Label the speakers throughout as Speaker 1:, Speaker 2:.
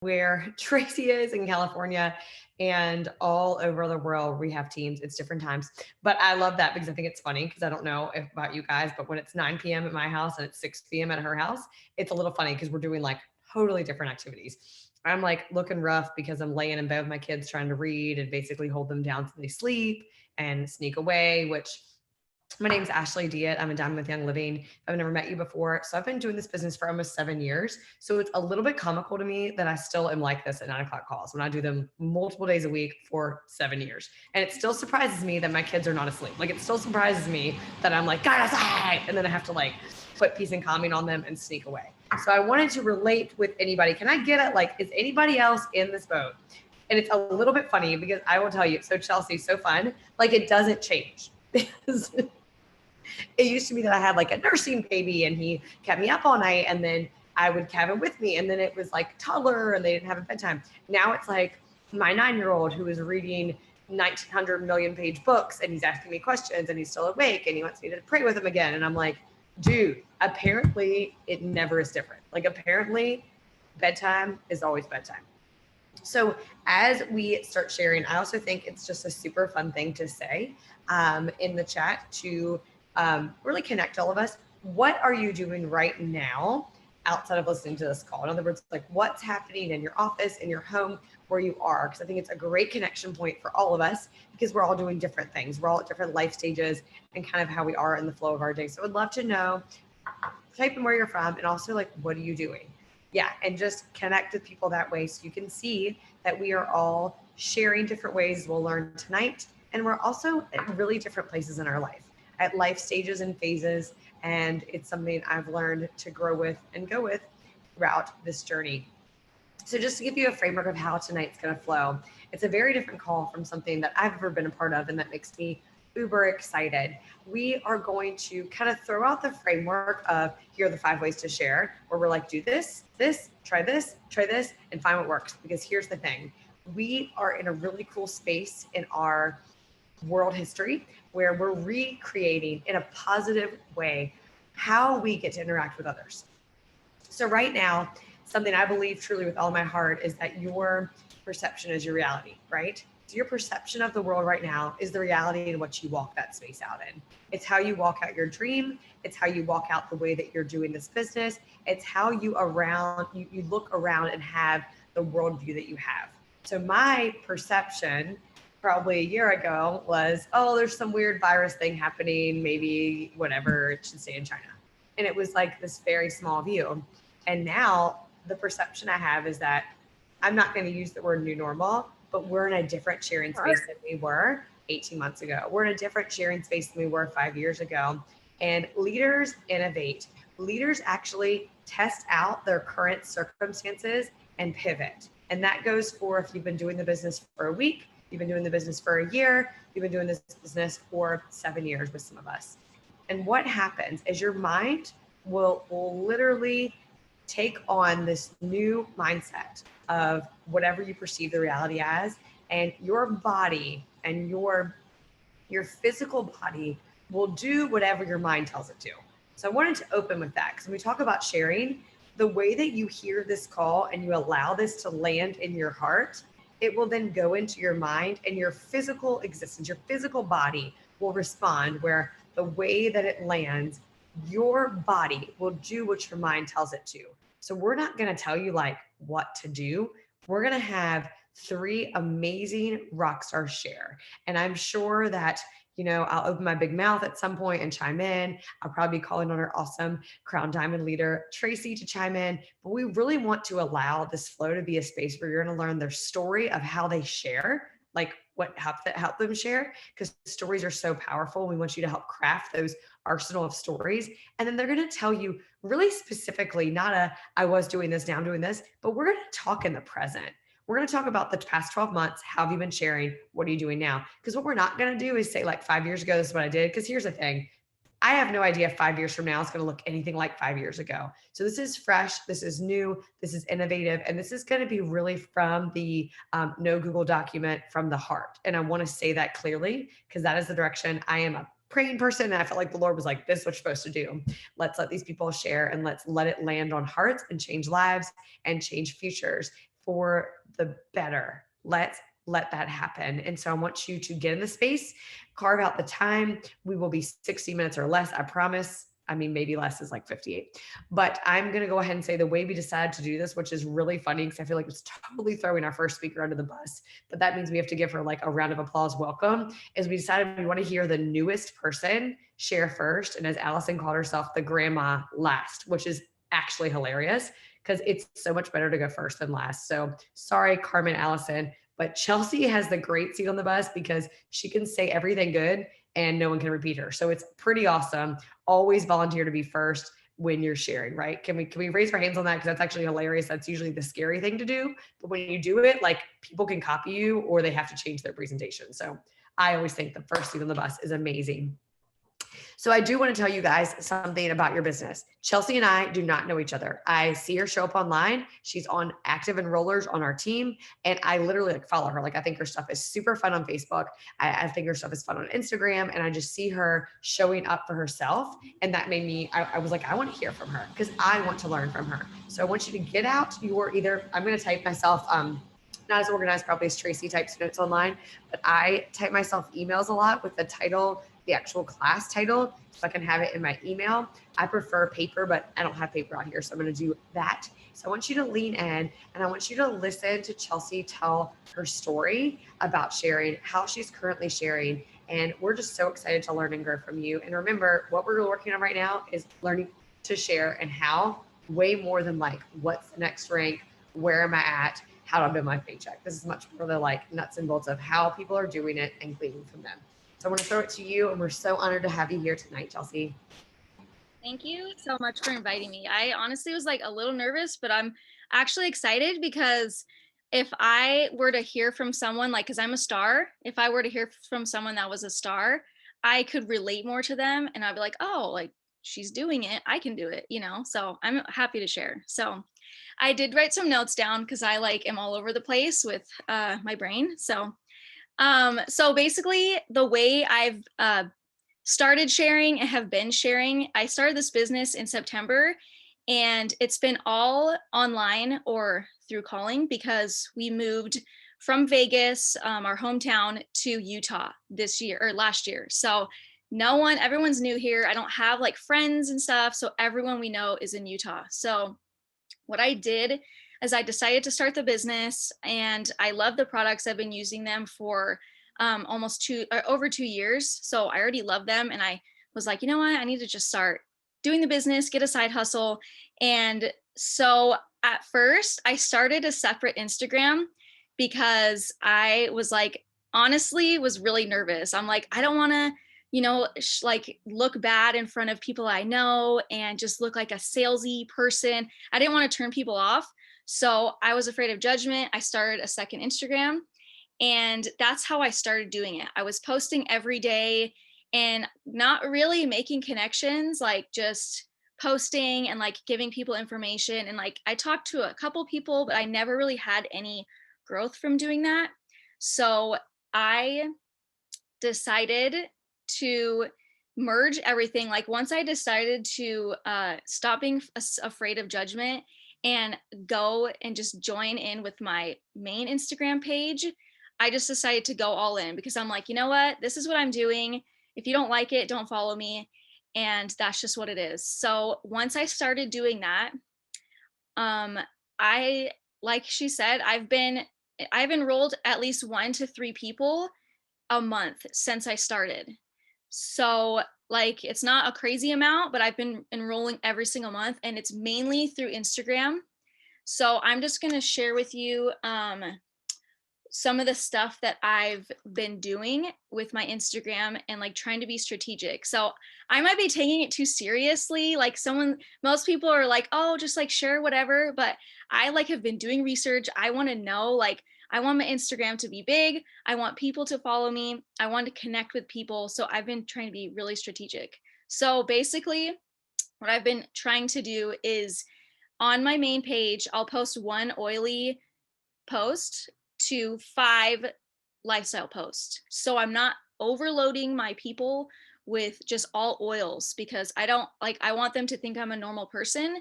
Speaker 1: where Tracy is in California and all over the world we have teams. It's different times. But I love that because I think it's funny because I don't know if about you guys, but when it's 9 p.m. at my house and it's 6 p.m. at her house, it's a little funny because we're doing like totally different activities. I'm like looking rough because I'm laying in bed with my kids trying to read and basically hold them down so they sleep and sneak away, which my name's Ashley Diet. I'm a Diamond with Young Living. I've never met you before. So I've been doing this business for almost 7 years. So it's a little bit comical to me that I still am like this at 9 o'clock calls when I do them multiple days a week for 7 years. And it still surprises me that my kids are not asleep. Like it still surprises me that I'm like, gotta say, and then I have to like put peace and calming on them and sneak away. So I wanted to relate with anybody. Can I get it? Like, is anybody else in this boat? And it's a little bit funny because I will tell you, so Chelsea, so fun. Like it doesn't change. It used to be that I had like a nursing baby and he kept me up all night and then I would have him with me and then it was like toddler and they didn't have a bedtime. Now it's like my 9-year-old who is reading 1900 million page books and he's asking me questions and he's still awake and he wants me to pray with him again. And I'm like, dude, apparently it never is different. Like apparently bedtime is always bedtime. So as we start sharing, I also think it's just a super fun thing to say in the chat to really connect all of us. What are you doing right now outside of listening to this call? In other words, like what's happening in your office, in your home, where you are? Because I think it's a great connection point for all of us because we're all doing different things. We're all at different life stages and kind of how we are in the flow of our day. So I would love to know, type in where you're from and also like, what are you doing? Yeah, and just connect with people that way so you can see that we are all sharing different ways we'll learn tonight. And we're also at really different places in our life, at life stages and phases. And it's something I've learned to grow with and go with throughout this journey. So, just to give you a framework of how tonight's going to flow, it's a very different call from something that I've ever been a part of, and that makes me uber excited. We are going to kind of throw out the framework of here are the 5 ways to share, where we're like, do this, try this, and find what works. Because here's the thing, we are in a really cool space in our world history where we're recreating in a positive way how we get to interact with others. So right now, something I believe truly with all my heart is that your perception is your reality, right? So your perception of the world right now is the reality in what you walk that space out in. It's how you walk out your dream. It's how you walk out the way that you're doing this business. It's how you look around and have the worldview that you have. So my perception probably a year ago was, oh, there's some weird virus thing happening, maybe whatever it should say in China. And it was like this very small view. And now the perception I have is that I'm not going to use the word new normal, but we're in a different sharing space than we were 18 months ago. We're in a different sharing space than we were 5 years ago. And leaders innovate. Leaders actually test out their current circumstances and pivot. And that goes for if you've been doing the business for a week, you've been doing the business for a year, you've been doing this business for 7 years with some of us. And what happens is your mind will literally take on this new mindset of whatever you perceive the reality as, and your body and your physical body will do whatever your mind tells it to. So I wanted to open with that because when we talk about sharing, the way that you hear this call and you allow this to land in your heart, it will then go into your mind and your physical existence, your physical body will respond where the way that it lands, your body will do what your mind tells it to. So we're not going to tell you like what to do. We're going to have 3 amazing rock stars share. And I'm sure that, I'll open my big mouth at some point and chime in. I'll probably be calling on our awesome Crown Diamond leader, Tracy, to chime in. But we really want to allow this flow to be a space where you're going to learn their story of how they share, like what help them share, because stories are so powerful. We want you to help craft those arsenal of stories. And then they're going to tell you really specifically, not I was doing this, now I'm doing this, but we're going to talk in the present. We're going to talk about the past 12 months. How have you been sharing? What are you doing now? Because what we're not going to do is say like 5 years ago, this is what I did. Because here's the thing. I have no idea if 5 years from now it's going to look anything like 5 years ago. So this is fresh. This is new. This is innovative. And this is going to be really from the no Google document, from the heart. And I want to say that clearly because that is the direction. I am a praying person. And I felt like the Lord was like, this is what you're supposed to do. Let's let these people share and let's let it land on hearts and change lives and change futures. for the better. Let's let that happen. And so I want you to get in the space, carve out the time. We will be 60 minutes or less, I promise. I mean, maybe less is like 58. But I'm going to go ahead and say the way we decided to do this, which is really funny because I feel like it's totally throwing our first speaker under the bus, but that means we have to give her like a round of applause welcome, is we decided we want to hear the newest person share first. And as Allison called herself, the grandma last, which is actually hilarious because it's so much better to go first than last. So sorry, Carmen Allison, but Chelsea has the great seat on the bus because she can say everything good and no one can repeat her. So it's pretty awesome. Always volunteer to be first when you're sharing, right? Can we raise our hands on that? Because that's actually hilarious. That's usually the scary thing to do. But when you do it, like people can copy you or they have to change their presentation. So I always think the first seat on the bus is amazing. So I do want to tell you guys something about your business. Chelsea and I do not know each other. I see her show up online. She's on active enrollers on our team. And I literally like follow her. Like I think her stuff is super fun on Facebook. I think her stuff is fun on Instagram. And I just see her showing up for herself. And that made me, I was like, I want to hear from her because I want to learn from her. So I want you to get out your either, I'm going to type myself, not as organized probably as Tracy types notes online, but I type myself emails a lot with the title, the actual class title, so I can have it in my email. I prefer paper, but I don't have paper out here, so I'm going to do that. So I want you to lean in and I want you to listen to Chelsea tell her story about sharing, how she's currently sharing. And we're just so excited to learn and grow from you. And remember, what we're working on right now is learning to share and how, way more than like, what's the next rank? Where am I at? How do I build my paycheck? This is much more the like nuts and bolts of how people are doing it and gleaning from them. So I want to throw it to you, and we're so honored to have you here tonight, Chelsea.
Speaker 2: Thank you so much for inviting me. I honestly was like a little nervous, but I'm actually excited because if I were to hear from someone, like, because I'm a star, if I were to hear from someone that was a star, I could relate more to them and I'd be like, oh, like she's doing it. I can do it, you know? So I'm happy to share. So I did write some notes down because I like am all over the place with my brain. So basically, the way I've started sharing and have been sharing, I started this business in September and it's been all online or through calling because we moved from Vegas, our hometown, to Utah this year or last year. So everyone's new here. I don't have like friends and stuff. So everyone we know is in Utah. So what I did is I decided to start the business and I love the products. I've been using them for almost over 2 years. So I already love them. And I was like, you know what? I need to just start doing the business, get a side hustle. And so at first I started a separate Instagram because I was like, honestly, was really nervous. I'm like, I don't want to like look bad in front of people I know and just look like a salesy person. I didn't want to turn people off. So I was afraid of judgment. I started a second Instagram and that's how I started doing it. I was posting every day and not really making connections, like just posting and like giving people information. And like I talked to a couple people, but I never really had any growth from doing that. So I decided to merge everything. Like once I decided to stop being afraid of judgment and go and just join in with my main Instagram page, I just decided to go all in because I'm like, you know what? This is what I'm doing. If you don't like it, don't follow me. And that's just what it is. So once I started doing that, um, I, like she said, I've enrolled at least 1 to 3 people a month since I started. So like it's not a crazy amount, but I've been enrolling every single month and it's mainly through Instagram. So I'm just going to share with you some of the stuff that I've been doing with my Instagram and like trying to be strategic. So I might be taking it too seriously. Like most people are like, oh, just like share whatever. But I like have been doing research. I want to know, like, I want my Instagram to be big. I want people to follow me. I want to connect with people. So I've been trying to be really strategic. So basically, what I've been trying to do is on my main page, I'll post one oily post to 5 lifestyle posts. So I'm not overloading my people with just all oils because I don't like, I want them to think I'm a normal person,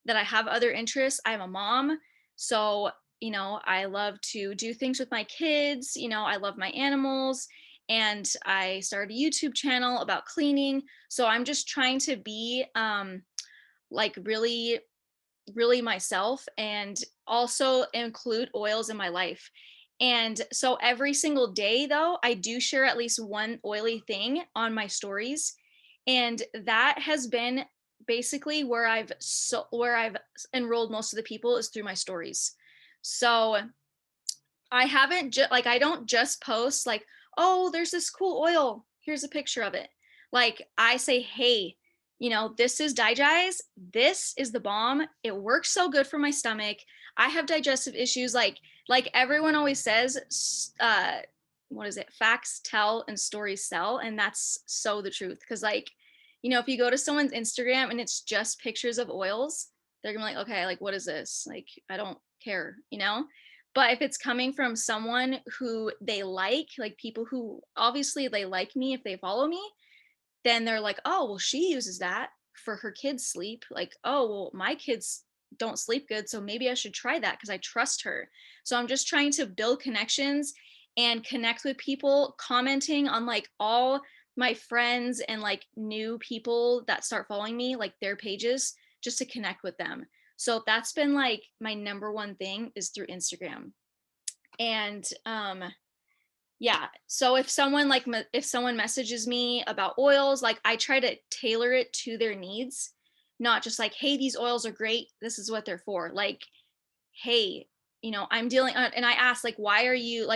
Speaker 2: that I have other interests. I'm a mom. So I love to do things with my kids. I love my animals. And I started a YouTube channel about cleaning. So I'm just trying to be like really, really myself, and also include oils in my life. And so every single day, though, I do share at least one oily thing on my stories. And that has been basically where I've enrolled most of the people, is through my stories. So I haven't like I don't just post like, oh, there's this cool oil. Here's a picture of it. Like I say, hey, this is Digest. This is the bomb. It works so good for my stomach. I have digestive issues. Like everyone always says, what is it? Facts tell and stories sell. And that's so the truth. Cause if you go to someone's Instagram and it's just pictures of oils, they're gonna be like, okay, like what is this? Like, I don't care. But if it's coming from someone who they like people who obviously they like me, if they follow me, then they're like, oh, well, she uses that for her kids' sleep. Like, oh, well, my kids don't sleep good. So maybe I should try that because I trust her. So I'm just trying to build connections and connect with people, commenting on like all my friends and like new people that start following me, like their pages, just to connect with them. So that's been like my number one thing, is through Instagram. And yeah, so if someone messages me about oils, like I try to tailor it to their needs, not just like, hey, these oils are great, this is what they're for. Like, hey, I'm dealing and I ask, like, why are you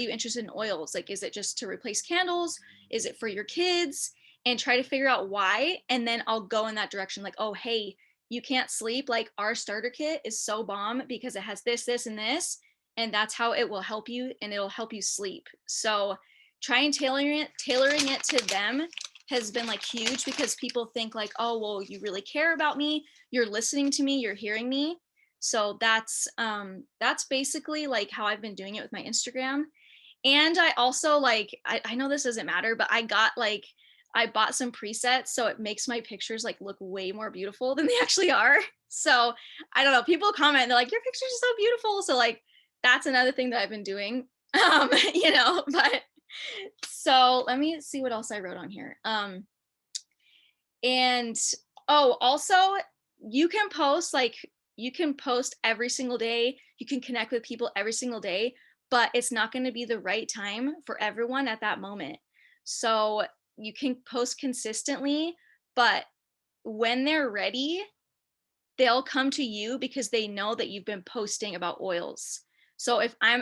Speaker 2: interested in oils? Like, is it just to replace candles? Is it for your kids? And try to figure out why, and then I'll go in that direction. Like, oh, hey, you can't sleep, like our starter kit is so bomb because it has this and this, and that's how it will help you, and it'll help you sleep. So trying tailoring it to them has been like huge, because people think like, oh, well, you really care about me, you're listening to me, you're hearing me. So that's basically like how I've been doing it with my Instagram. And I also like, I know this doesn't matter, but I bought some presets, so it makes my pictures like look way more beautiful than they actually are. So I don't know, people comment, they're like, your pictures are so beautiful. So like that's another thing that I've been doing. But so let me see what else I wrote on here. And oh, also you can post every single day, you can connect with people every single day, but it's not going to be the right time for everyone at that moment. So you can post consistently, but when they're ready, they'll come to you because they know that you've been posting about oils. So if I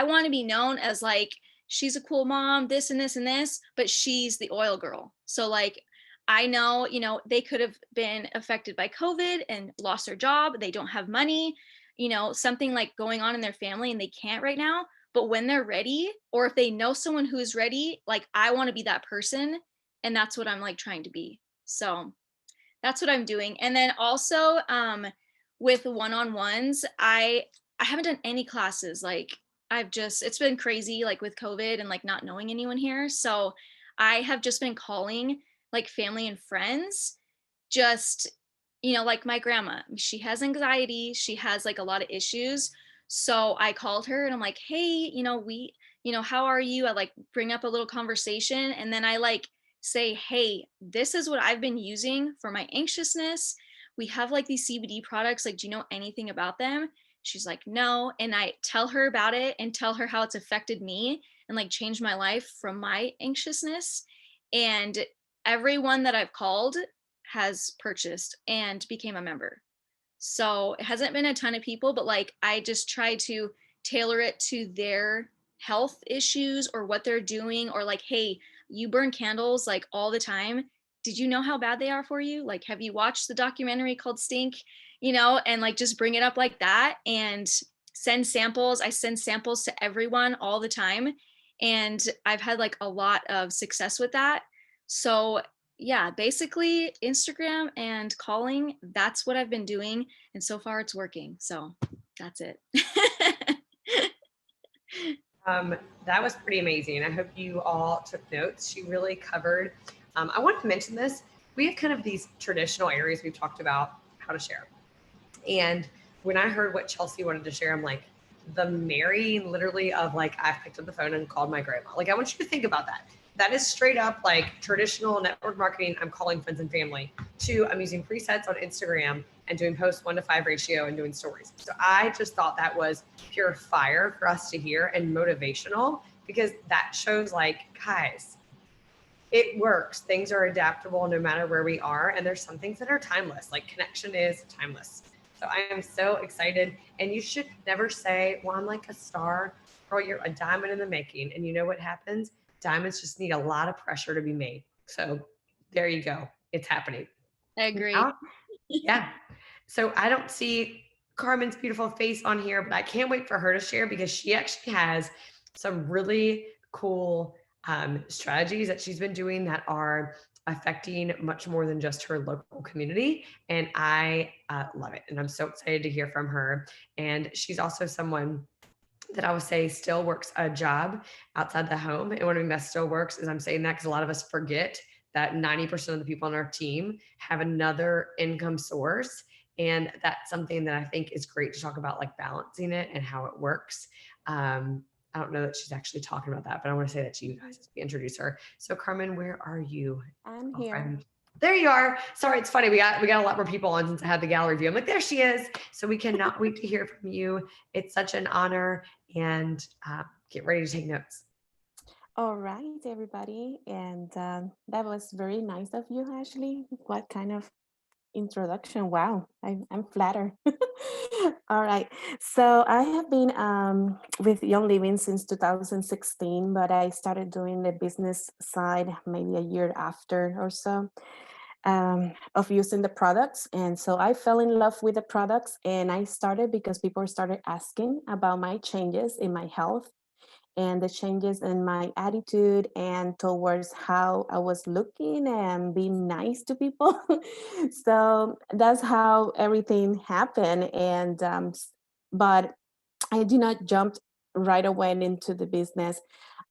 Speaker 2: want to be known as like, she's a cool mom, this and this and this, but she's the oil girl. So like, I know, they could have been affected by COVID and lost their job. They don't have money, something like going on in their family and they can't right now. But when they're ready, or if they know someone who's ready, like I want to be that person. And that's what I'm like trying to be. So that's what I'm doing. And then also with one-on-ones, I haven't done any classes. Like it's been crazy, like with COVID and like not knowing anyone here. So I have just been calling like family and friends, just, like my grandma, she has anxiety, she has like a lot of issues. So I called her and I'm like, hey, how are you? I like bring up a little conversation, and then I like say, hey, this is what I've been using for my anxiousness. We have like these CBD products. Like, do you know anything about them? She's like, no. And I tell her about it and tell her how it's affected me and like changed my life from my anxiousness. And everyone that I've called has purchased and became a member. So it hasn't been a ton of people, but like I just try to tailor it to their health issues or what they're doing, or like, hey, you burn candles like all the time. Did you know how bad they are for you? Like, have you watched the documentary called Stink? And like just bring it up like that and send samples. I send samples to everyone all the time. And I've had like a lot of success with that. So yeah, basically Instagram and calling, that's what I've been doing. And so far it's working. So that's it.
Speaker 1: That was pretty amazing. I hope you all took notes. She really covered. I wanted to mention this. We have kind of these traditional areas we've talked about how to share. And when I heard what Chelsea wanted to share, I'm like, the Mary literally of like, I've picked up the phone and called my grandma. Like, I want you to think about that. That is straight up like traditional network marketing. I'm calling friends and family, to I'm using presets on Instagram and doing post 1 to 5 ratio and doing stories. So I just thought that was pure fire for us to hear and motivational, because that shows like, guys, it works. Things are adaptable no matter where we are. And there's some things that are timeless, like connection is timeless. So I am so excited. And you should never say, well, I'm like a star. Girl, you're a diamond in the making. And you know what happens? Diamonds just need a lot of pressure to be made. So there you go. It's happening.
Speaker 2: I agree.
Speaker 1: Now, yeah. So I don't see Carmen's beautiful face on here, but I can't wait for her to share, because she actually has some really cool strategies that she's been doing that are affecting much more than just her local community. And I love it. And I'm so excited to hear from her. And she's also someone that I would say still works a job outside the home. And what I mean by still works is, I'm saying that because a lot of us forget that 90% of the people on our team have another income source. And that's something that I think is great to talk about, like balancing it and how it works. I don't know that she's actually talking about that, but I want to say that to you guys as we introduce her. So Carmen, where are you,
Speaker 3: I'm here.
Speaker 1: girlfriend? There you are. Sorry, it's funny. We got a lot more people on since I had the gallery view. I'm like, there she is. So we cannot wait to hear from you. It's such an honor, and get ready to take notes.
Speaker 3: All right, everybody. And that was very nice of you, Ashley. What kind of introduction? Wow, I'm flattered. All right. So I have been with Young Living since 2016, but I started doing the business side maybe a year after or so. Of using the products. And so I fell in love with the products, and I started because people started asking about my changes in my health and the changes in my attitude and towards how I was looking and being nice to people. So that's how everything happened. And but I did not jump right away into the business.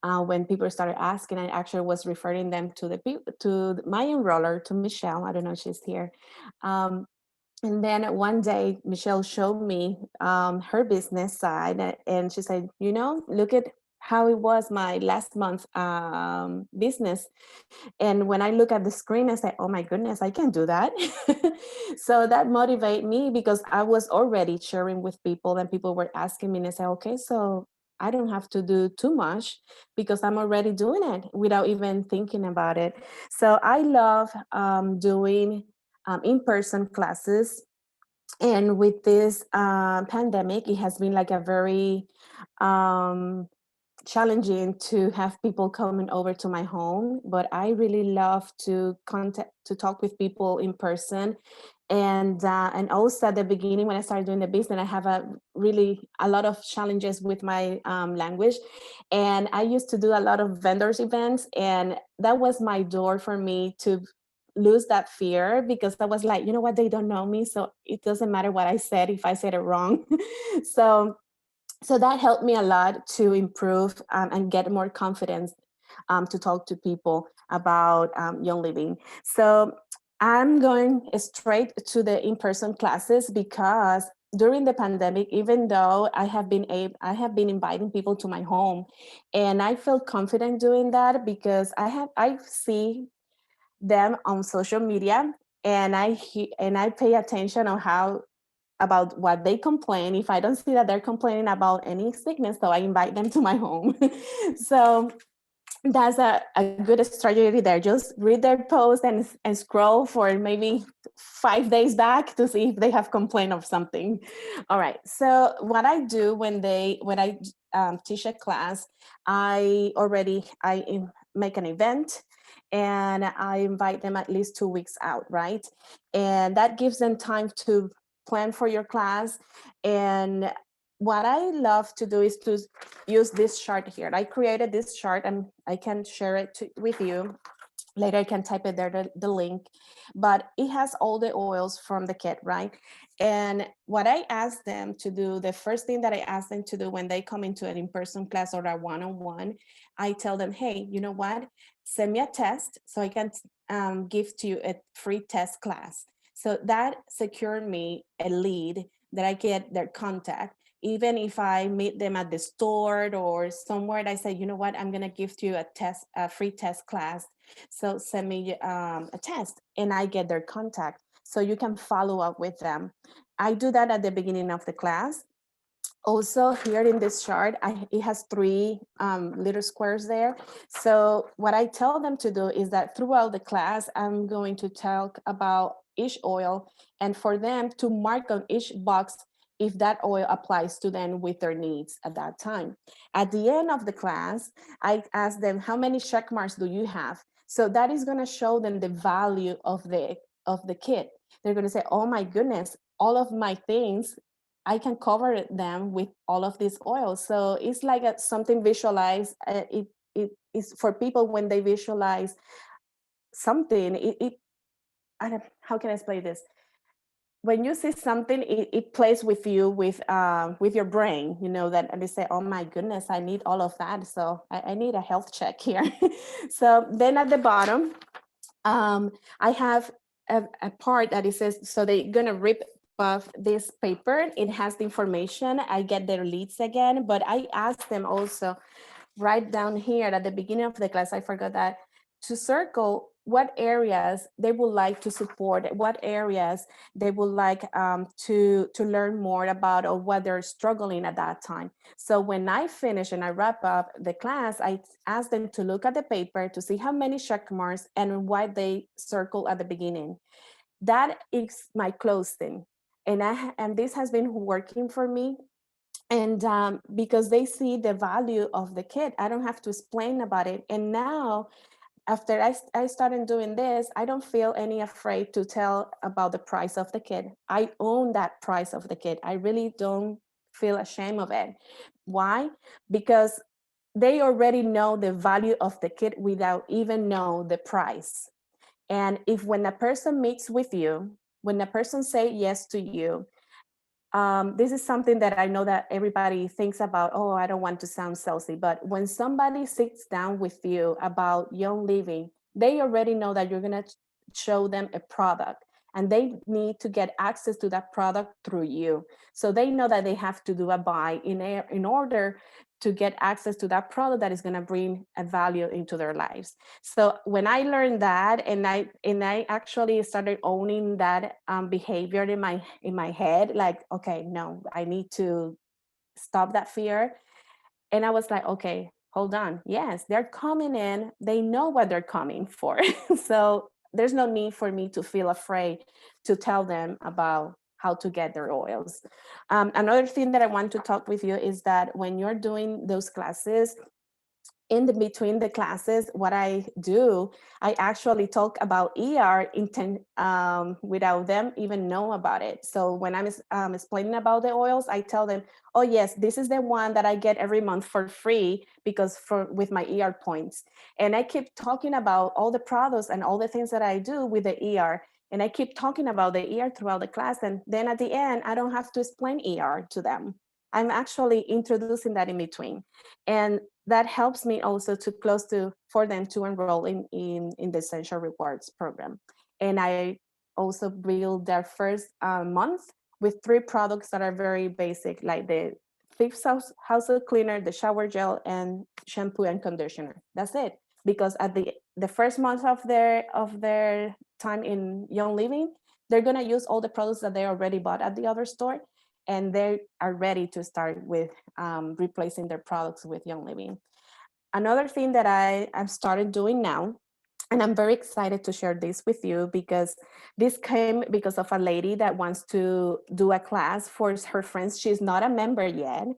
Speaker 3: When people started asking, I actually was referring them to to my enroller, to Michelle. I don't know if she's here. Um, and then one day, Michelle showed me her business side, and she said, "You know, look at how it was my last month business." And when I look at the screen, I say, "Oh my goodness, I can do that." So that motivated me because I was already sharing with people, and people were asking me, and I said, "Okay, so I don't have to do too much because I'm already doing it without even thinking about it." So I love doing in-person classes. And with this pandemic, it has been like a very um, challenging to have people coming over to my home, but I really love to contact to talk with people in person. And also at the beginning when I started doing the business, I have a lot of challenges with my language, and I used to do a lot of vendors events, and that was my door for me to lose that fear, because I was like, you know what, they don't know me, so it doesn't matter what I said if I said it wrong. so so that helped me a lot to improve and get more confidence to talk to people about Young Living. So I'm going straight to the in-person classes because during the pandemic, even though I have been inviting people to my home, and I feel confident doing that because I see them on social media, and I pay attention on how about what they complain. If I don't see that they're complaining about any sickness, so I invite them to my home. So that's a good strategy there. Just read their post and scroll for maybe 5 days back to see if they have complained of something. All right. So what I do when I teach a class, I make an event, and I invite them at least 2 weeks out, right? And that gives them time to plan for your class. And what I love to do is to use this chart here. I created this chart, and I can share it with you. Later I can type it there, the link, but it has all the oils from the kit, right? And what I ask them to do, the first thing that I ask them to do when they come into an in-person class or a one-on-one, I tell them, hey, you know what? Send me a test so I can give to you a free test class. So that secured me a lead that I get their contact. even if I meet them at the store or somewhere, I say, you know what, I'm gonna give you a free test class. So send me a test, and I get their contact so you can follow up with them. I do that at the beginning of the class. Also, here in this chart, it has three little squares there. So what I tell them to do is that throughout the class, I'm going to talk about each oil, and for them to mark on each box if that oil applies to them with their needs at that time. At the end of the class, I ask them, how many check marks do you have? So that is going to show them the value of the kit. They're going to say, oh my goodness, all of my things, I can cover them with all of these oils. So it's like something visualized. It is for people when they visualize something. I don't, how can I explain this? When you see something, it plays with you with your brain. You know that, and they say, "Oh my goodness, I need all of that. So I need a health check here." So then at the bottom, I have a part that it says, so they're gonna rip off this paper. It has the information. I get their leads again, but I ask them also right down here at the beginning of the class, I forgot that, to circle what areas they would like to support, what areas they would like to learn more about, or what they're struggling at that time. So when I finish and I wrap up the class, I ask them to look at the paper to see how many check marks and why they circle at the beginning. That is my closing. And this has been working for me. And because they see the value of the kit, I don't have to explain about it. And now, after I started doing this, I don't feel any afraid to tell about the price of the kit. I own that price of the kit. I really don't feel ashamed of it. Why? Because they already know the value of the kit without even know the price. And if when a person meets with you, when a person say yes to you, this is something that I know that everybody thinks about. Oh, I don't want to sound salesy, but when somebody sits down with you about Young Living, they already know that you're going to show them a product, and they need to get access to that product through you. So they know that they have to do a buy in order to get access to that product that is going to bring a value into their lives. So when I learned that, and I actually started owning that behavior in my head, like, okay, no, I need to stop that fear. And I was like, okay, hold on. Yes, they're coming in. They know what they're coming for. So there's no need for me to feel afraid to tell them about how to get their oils. Another thing that I want to talk with you is that when you're doing those classes, between the classes, what I do, I actually talk about ER without them even know about it. So when I'm explaining about the oils, I tell them, oh yes, this is the one that I get every month for free because with my ER points. And I keep talking about all the products and all the things that I do with the ER. And I keep talking about the ER throughout the class. And then at the end, I don't have to explain ER to them. I'm actually introducing that in between. And that helps me also to for them to enroll in the Essential Rewards program. And I also build their first month with 3 products that are very basic, like the Fifth household cleaner, the shower gel, and shampoo and conditioner. That's it. Because at the first month of their time in Young Living, they're gonna use all the products that they already bought at the other store, and they are ready to start with replacing their products with Young Living. Another thing that I've started doing now, and I'm very excited to share this with you because this came because of a lady that wants to do a class for her friends. She's not a member yet,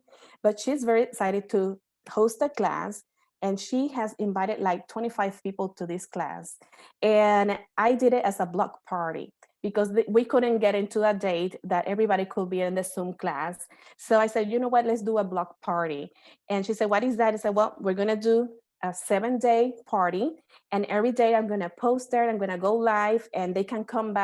Speaker 3: but she's very excited to host a class. And she has invited like 25 people to this class. And I did it as a block party because we couldn't get into a date that everybody could be in the Zoom class. So I said, you know what, let's do a block party. And she said, what is that? I said, well, we're going to do a 7-day party. And every day I'm going to post there, I'm going to go live, and they can come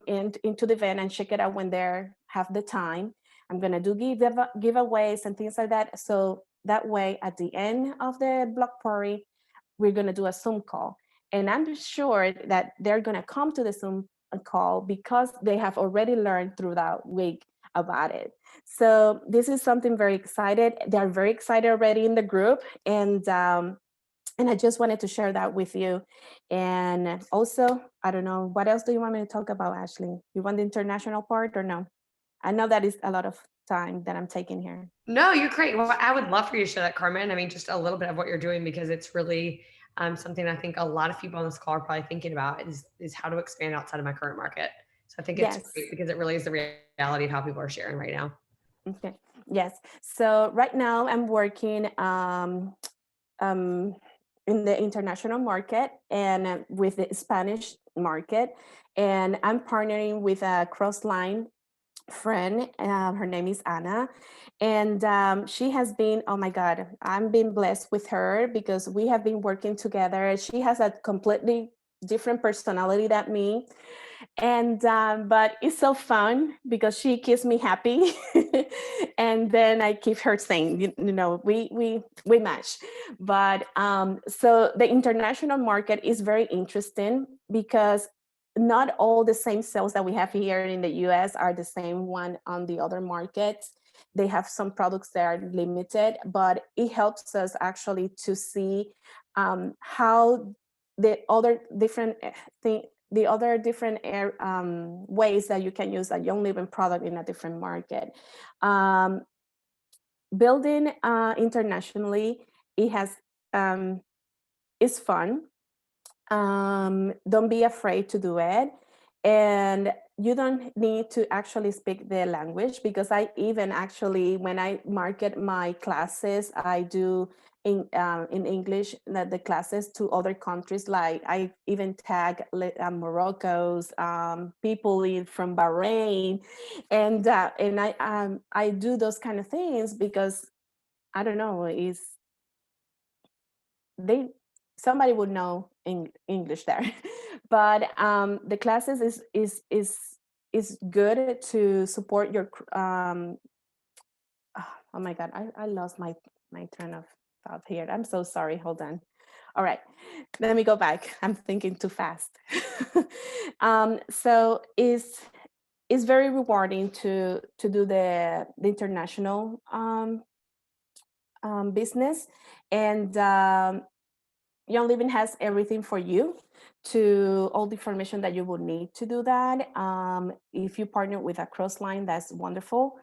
Speaker 3: into the event and check it out when they have the time. I'm going to do giveaways and things like that. So that way, at the end of the block party, we're going to do a Zoom call. And I'm sure that they're going to come to the Zoom call because they have already learned through that week about it. So this is something very excited. They're very excited already in the group, and I just wanted to share that with you. And also, I don't know, what else do you want me to talk about, Ashley? You want the international part or no? I know that is a lot of time that I'm taking here.
Speaker 1: No, you're great. Well, I would love for you to share that, Carmen. I mean, just a little bit of what you're doing, because it's really something I think a lot of people on this call are probably thinking about is how to expand outside of my current market. So I think it's
Speaker 3: Yes.
Speaker 1: great because it really is the reality of how people are sharing right now.
Speaker 3: Okay. Yes. So right now I'm working um, in the international market and with the Spanish market, and I'm partnering with a cross line friend. Her name is Anna, and she has been, oh my God, I'm being blessed with her because we have been working together. She has a completely different personality than me, and but it's so fun because she keeps me happy, and then I keep her saying, you know, we match. But so the international market is very interesting because not all the same sales that we have here in the US are the same one on the other markets. They have some products that are limited, but it helps us actually to see how the other different thing, the other different ways that you can use a Young Living product in a different market. Um, Building internationally, it has it's fun. Don't be afraid to do it, and you don't need to actually speak the language, because I even actually, when I market my classes, I do in English the classes to other countries. Like I even tag Morocco's people from Bahrain, and I do those kind of things because I don't know, is they somebody would know English there. But the classes is good to support your oh my God, I lost my train of thought here. I'm so sorry. Hold on. All right, let me go back. I'm thinking too fast. So it's very rewarding to do the international business, and Young Living has everything for you, to all the information that you would need to do that. If you partner with a cross line, that's wonderful.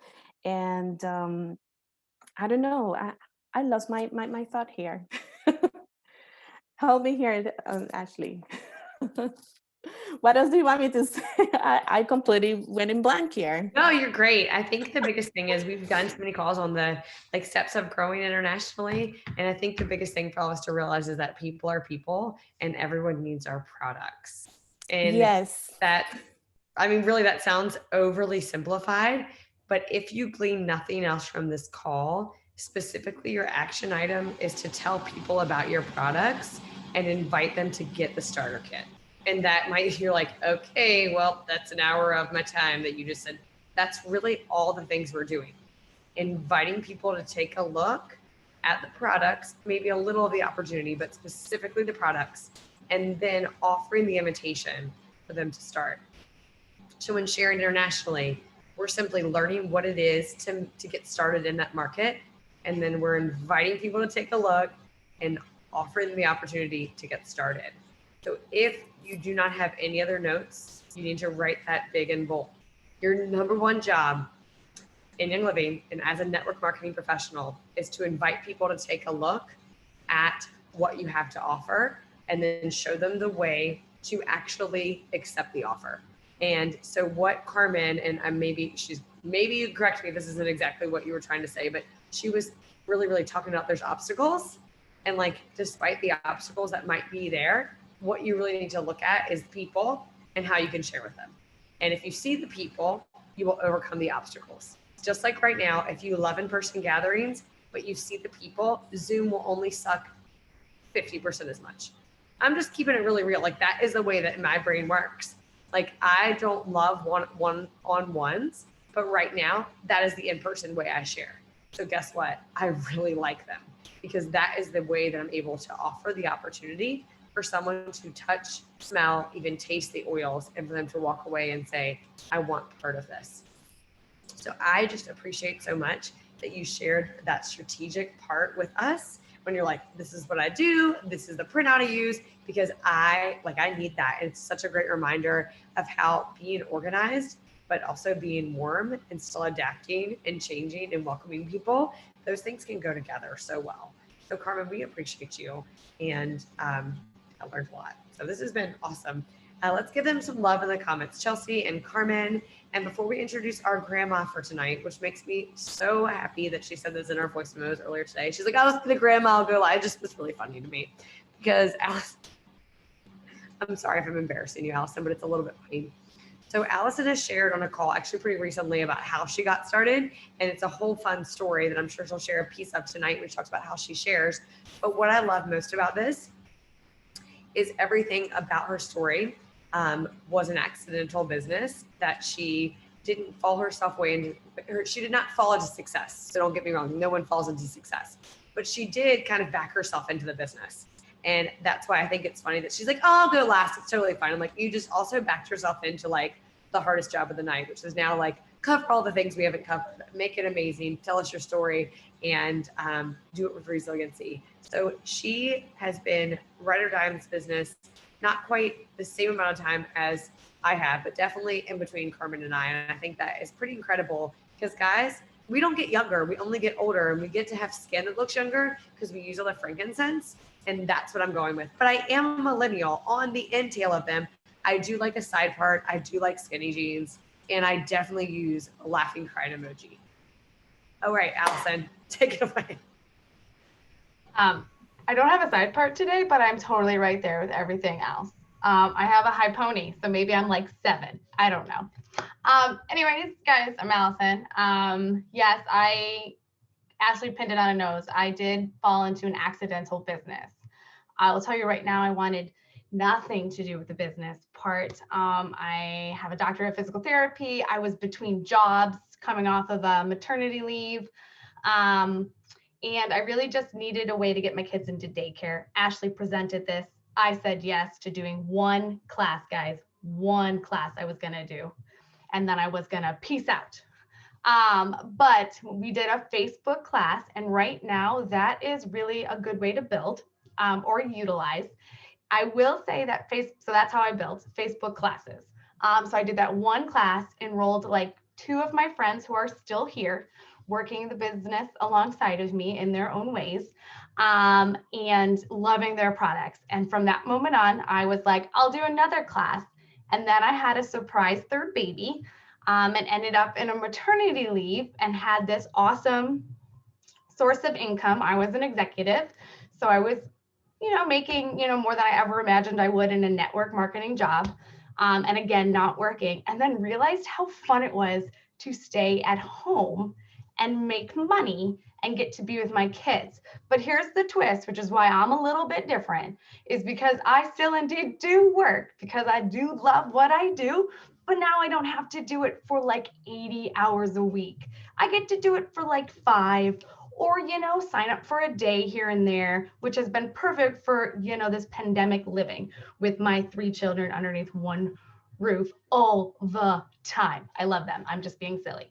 Speaker 3: And I don't know, I lost my thought here. Help me here, Ashley. What else do you want me to say? I completely went in blank here.
Speaker 1: No, you're great. I think the biggest thing is we've done so many calls on the like steps of growing internationally. And I think the biggest thing for all of us to realize is that people are people and everyone needs our products. And
Speaker 3: Yes.
Speaker 1: that, I mean, really, that sounds overly simplified. But if you glean nothing else from this call, specifically your action item is to tell people about your products and invite them to get the starter kit. And that might, you're like, okay, well, that's an hour of my time that you just said. That's really all the things we're doing. Inviting people to take a look at the products, maybe a little of the opportunity, but specifically the products, and then offering the invitation for them to start. So when sharing internationally, we're simply learning what it is to get started in that market. And then we're inviting people to take a look and offering them the opportunity to get started. So if you do not have any other notes, you need to write that big and bold. Your number one job in Young Living and as a network marketing professional is to invite people to take a look at what you have to offer and then show them the way to actually accept the offer. And so what Carmen, and maybe you correct me, this isn't exactly what you were trying to say, but she was really talking about there's obstacles. And like, despite the obstacles that might be there, what you really need to look at is people and how you can share with them. And if you see the people, you will overcome the obstacles. Just like right now, if you love in-person gatherings, but you see the people, Zoom will only suck 50% as much. I'm just keeping it really real. Like that is the way that my brain works. Like I don't love one-on-ones, but right now that is the in-person way I share. So guess what? I really like them because that is the way that I'm able to offer the opportunity for someone to touch, smell, even taste the oils, and for them to walk away and say, I want part of this. So I just appreciate so much that you shared that strategic part with us when you're like, this is what I do, this is the printout I use, because I need that. And it's such a great reminder of how being organized, but also being warm and still adapting and changing and welcoming people, those things can go together so well. So Carmen, we appreciate you. And I learned a lot. So this has been awesome. Let's give them some love in the comments, Chelsea and Carmen. And before we introduce our grandma for tonight, which makes me so happy that she said this in our voice memos earlier today. She's like, I was the grandma, I'll go live. It just was really funny to me because Allison, I'm sorry if I'm embarrassing you, Allison, but it's a little bit funny. So Allison has shared on a call actually pretty recently about how she got started. And it's a whole fun story that I'm sure she'll share a piece of tonight when she talks about how she shares. But what I love most about this is everything about her story was an accidental business that she didn't fall herself way into. She did not fall into success. So don't get me wrong, no one falls into success, but she did kind of back herself into the business. And that's why I think it's funny that she's like, oh, I'll go last. It's totally fine. I'm like, you just also backed yourself into like the hardest job of the night, which is now like cover all the things we haven't covered, make it amazing, tell us your story, and do it with resiliency. So she has been ride or die in this business, not quite the same amount of time as I have, but definitely in between Carmen and I. And I think that is pretty incredible because guys, we don't get younger, we only get older, and we get to have skin that looks younger because we use all the frankincense. And that's what I'm going with. But I am a millennial on the entail of them. I do like a side part. I do like skinny jeans. And I definitely use a laughing crying emoji. All right, Allison, take it away.
Speaker 4: I don't have a side part today, but I'm totally right there with everything else. I have a high pony, so maybe I'm like 7. I don't know. Anyways, guys, I'm Allison. Yes, Ashley pinned it on a nose. I did fall into an accidental business. I will tell you right now, I wanted nothing to do with the business part. I have a doctorate of physical therapy. I was between jobs coming off of a maternity leave. And I really just needed a way to get my kids into daycare. Ashley presented this. I said yes to doing one class, guys, one class I was gonna do. And then I was gonna peace out. But we did a Facebook class, and right now that is really a good way to build or utilize. I will say that so that's how I built Facebook classes. So I did that one class, enrolled like 2 of my friends who are still here working the business alongside of me in their own ways, and loving their products. And from that moment on, I was like, I'll do another class. And then I had a surprise 3rd baby. And ended up in a maternity leave and had this awesome source of income. I was an executive, so I was, making, more than I ever imagined I would in a network marketing job. And again, not working, and then realized how fun it was to stay at home and make money and get to be with my kids. But here's the twist, which is why I'm a little bit different, is because I still indeed do work, because I do love what I do. But now I don't have to do it for like 80 hours a week. I get to do it for like 5, or, sign up for a day here and there, which has been perfect for, this pandemic living with my 3 children underneath one roof all the time. I love them. I'm just being silly.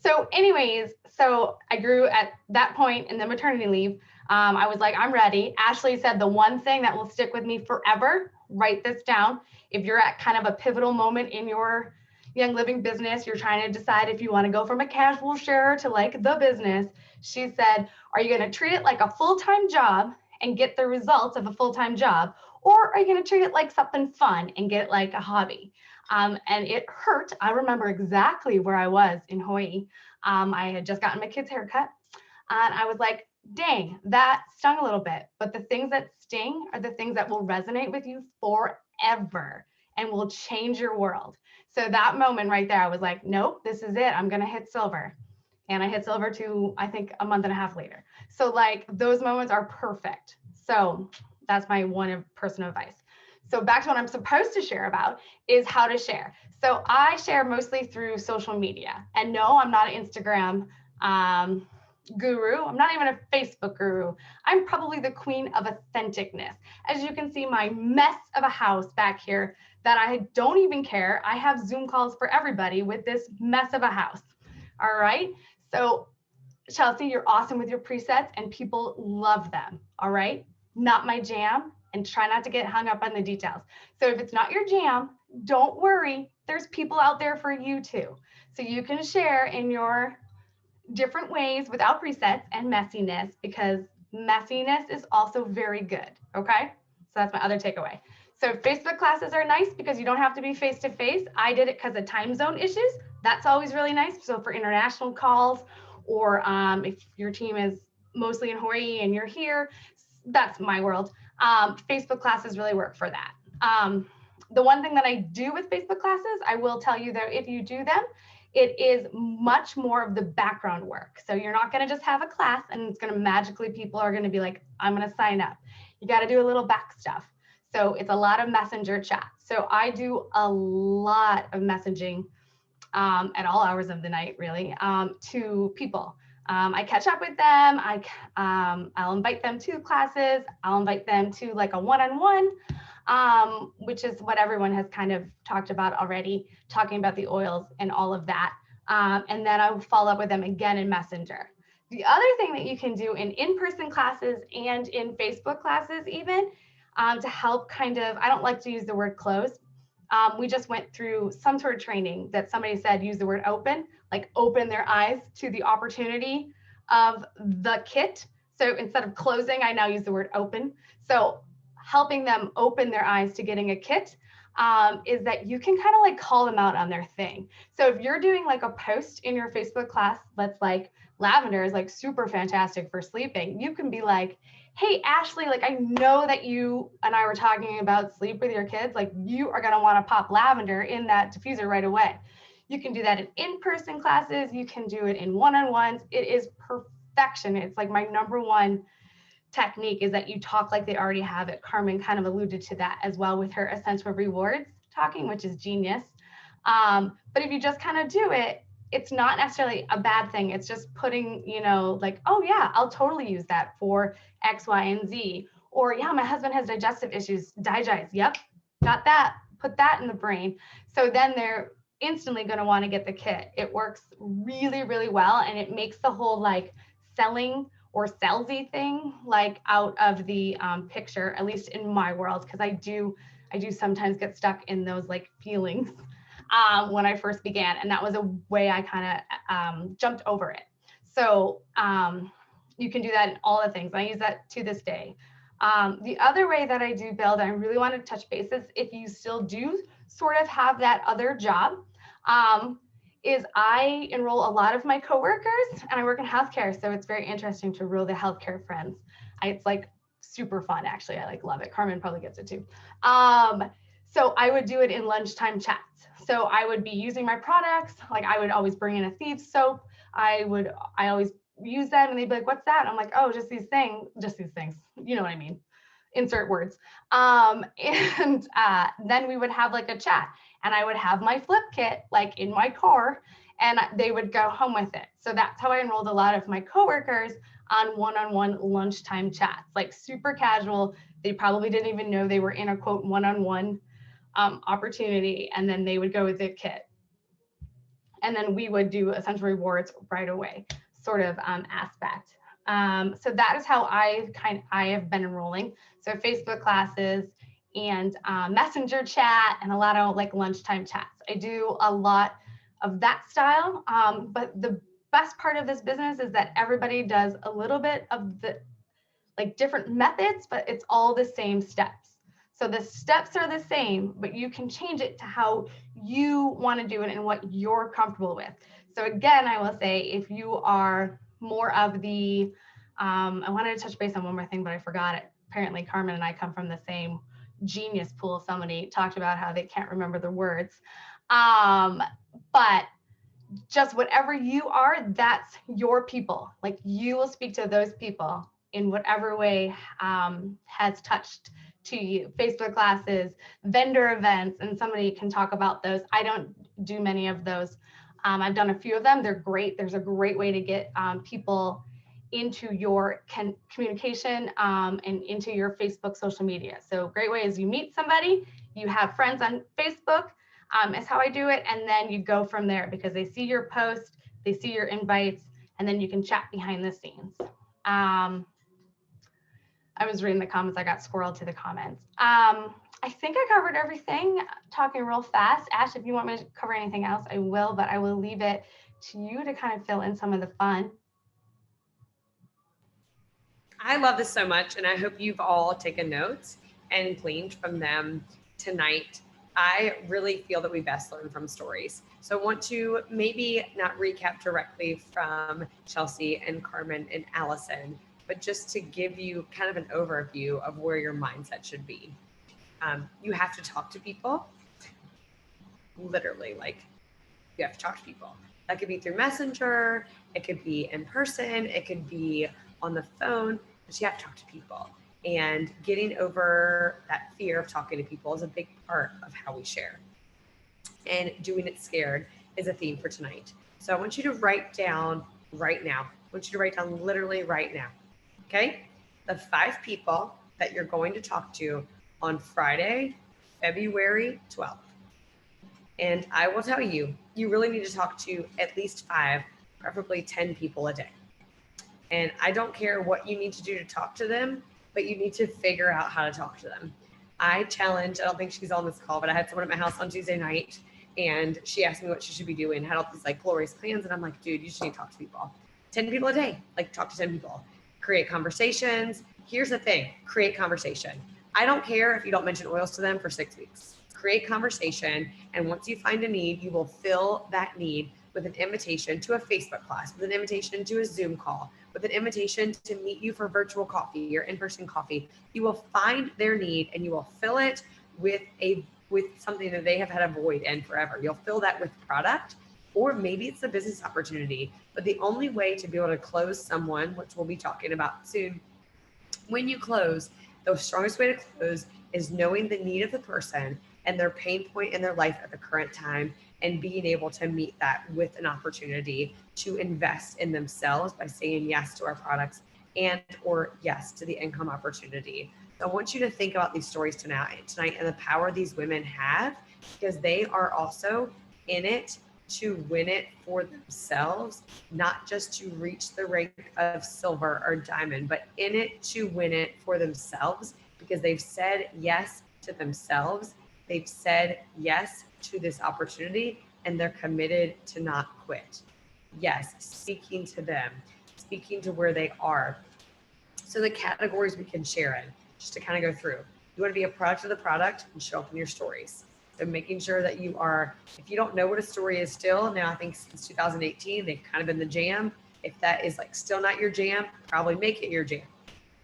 Speaker 4: So anyways, so I grew at that point in the maternity leave. I was like, I'm ready. Ashley said the one thing that will stick with me forever, write this down. If you're at kind of a pivotal moment in your Young Living business, you're trying to decide if you want to go from a casual share to like the business. She said, are you going to treat it like a full-time job and get the results of a full-time job? Or are you going to treat it like something fun and get it like a hobby? And it hurt. I remember exactly where I was in Hawaii. I had just gotten my kid's haircut, and I was like, dang, that stung a little bit. But the things that sting are the things that will resonate with you forever and will change your world. So that moment right there, I was like, nope, this is it. I'm going to hit silver. And I hit silver to, I think, a month and a half later. So like those moments are perfect. So that's my one personal advice. So back to what I'm supposed to share about is how to share. So I share mostly through social media. And no, I'm not an Instagram guru. I'm not even a Facebook guru. I'm probably the queen of authenticness. As you can see, my mess of a house back here that I don't even care. I have Zoom calls for everybody with this mess of a house. All right. So Chelsea, you're awesome with your presets and people love them. All right. Not my jam, and try not to get hung up on the details. So if it's not your jam, don't worry. There's people out there for you too. So you can share in your different ways without presets and messiness, because messiness is also very good. Okay. So that's my other takeaway. So Facebook classes are nice because you don't have to be face to face. I did it because of time zone issues. That's always really nice. So for international calls, or if your team is mostly in Hawaii and you're here, that's my world. Facebook classes really work for that. The one thing that I do with Facebook classes, I will tell you that if you do them, it is much more of the background work. So you're not going to just have a class and it's going to magically, people are going to be like, I'm going to sign up. You got to do a little back stuff. So it's a lot of messenger chat. So I do a lot of messaging at all hours of the night, really, to people. I catch up with them. I'll invite them to classes. I'll invite them to like a one-on-one, which is what everyone has kind of talked about already, talking about the oils and all of that. And then I will follow up with them again in Messenger. The other thing that you can do in in-person classes and in Facebook classes even, to help kind of, I don't like to use the word close. We just went through some sort of training that somebody said use the word open, like open their eyes to the opportunity of the kit. So instead of closing, I now use the word open. So helping them open their eyes to getting a kit is that you can kind of like call them out on their thing. So if you're doing like a post in your Facebook class that's like lavender is like super fantastic for sleeping, you can be like, hey, Ashley, like I know that you and I were talking about sleep with your kids, like you are gonna wanna pop lavender in that diffuser right away. You can do that in in-person classes. You can do it in one-on-ones. It is perfection. It's like my number one technique is that you talk like they already have it. Carmen kind of alluded to that as well with her essential rewards talking, which is genius. But if you just kind of do it, it's not necessarily a bad thing. It's just putting, you know, like, oh yeah, I'll totally use that for X, Y, and Z. Or yeah, my husband has digestive issues. Digest, yep, got that. Put that in the brain. So then they're instantly going to want to get the kit. It works really, really well. And it makes the whole like selling or salesy thing like out of the picture, at least in my world, because I do sometimes get stuck in those like feelings when I first began, and that was a way I kind of jumped over it. So you can do that in all the things. I use that to this day. The other way that I do build, I really want to touch bases, if you still do sort of have that other job, is I enroll a lot of my coworkers, and I work in healthcare, so it's very interesting to enroll the healthcare friends. It's like super fun, actually. I like love it. Carmen probably gets it too. So I would do it in lunchtime chats. So I would be using my products, like I would always bring in a Thieves soap. I always use them, and they'd be like, "What's that?" And I'm like, "Oh, just these things. You know what I mean? Insert words." And then we would have like a chat, and I would have my flip kit like in my car, and they would go home with it. So that's how I enrolled a lot of my coworkers on one-on-one lunchtime chats, like super casual. They probably didn't even know they were in a quote one-on-one opportunity, and then they would go with the kit. And then we would do essential rewards right away sort of aspect. So that is how I have been enrolling. So Facebook classes and messenger chat and a lot of like lunchtime chats. I do a lot of that style, but the best part of this business is that everybody does a little bit of the like different methods, but it's all the same steps. So the steps are the same, but you can change it to how you want to do it and what you're comfortable with. So again, I will say, if you are more of the, I wanted to touch base on one more thing, but I forgot it. Apparently Carmen and I come from the same genius pool. Somebody talked about how they can't remember the words. But just whatever you are, that's your people. Like you will speak to those people in whatever way has touched to you. Facebook classes, vendor events, and somebody can talk about those. I don't do many of those. I've done a few of them. They're great. There's a great way to get people into your communication and into your Facebook social media. So great way is you meet somebody, you have friends on Facebook, is how I do it. And then you go from there because they see your post, They see your invites, and then you can chat behind the scenes. I was reading the comments. I got squirreled to the comments. I think I covered everything, talking real fast. Ash, if you want me to cover anything else, I will, but I will leave it to you to kind of fill in some of the fun.
Speaker 1: I love this so much, and I hope you've all taken notes and gleaned from them tonight. I really feel that we best learn from stories. So I want to maybe not recap directly from Chelsea and Carmen and Allison, but just to give you kind of an overview of where your mindset should be. You have to talk to people, literally, like you have to talk to people. That could be through Messenger, it could be in person, it could be on the phone, but you have to talk to people. And getting over that fear of talking to people is a big part of how we share. And doing it scared is a theme for tonight. So I want you to write down right now. I want you to write down literally right now. Okay? The 5 people that you're going to talk to on Friday, February 12th. And I will tell you, you really need to talk to at least 5, preferably 10 people a day. And I don't care what you need to do to talk to them, but you need to figure out how to talk to them. I challenge, I don't think she's on this call, but I had someone at my house on Tuesday night and she asked me what she should be doing, had all these like glorious plans. And I'm like, dude, you just need to talk to people. 10 people a day, like talk to 10 people, create conversations. Here's the thing, create conversation. I don't care if you don't mention oils to them for 6 weeks. Create conversation. And once you find a need, you will fill that need with an invitation to a Facebook class, with an invitation to a Zoom call, with an invitation to meet you for virtual coffee or in-person coffee. You will find their need and you will fill it with something that they have had a void in forever. You'll fill that with product, or maybe it's a business opportunity. But the only way to be able to close someone, which we'll be talking about soon, when you close, the strongest way to close is knowing the need of the person and their pain point in their life at the current time, and being able to meet that with an opportunity to invest in themselves by saying yes to our products and or yes to the income opportunity. So I want you to think about these stories tonight and the power these women have, because they are also in it to win it for themselves, not just to reach the rank of silver or diamond, but in it to win it for themselves, because they've said yes to themselves. They've said yes to this opportunity and they're committed to not quit. Yes, speaking to them, speaking to where they are. So the categories we can share in, just to kind of go through. You want to be a product of the product and show up in your stories. So making sure that you are, if you don't know what a story is still, now I think since 2018, they've kind of been the jam. If that is like still not your jam, probably make it your jam.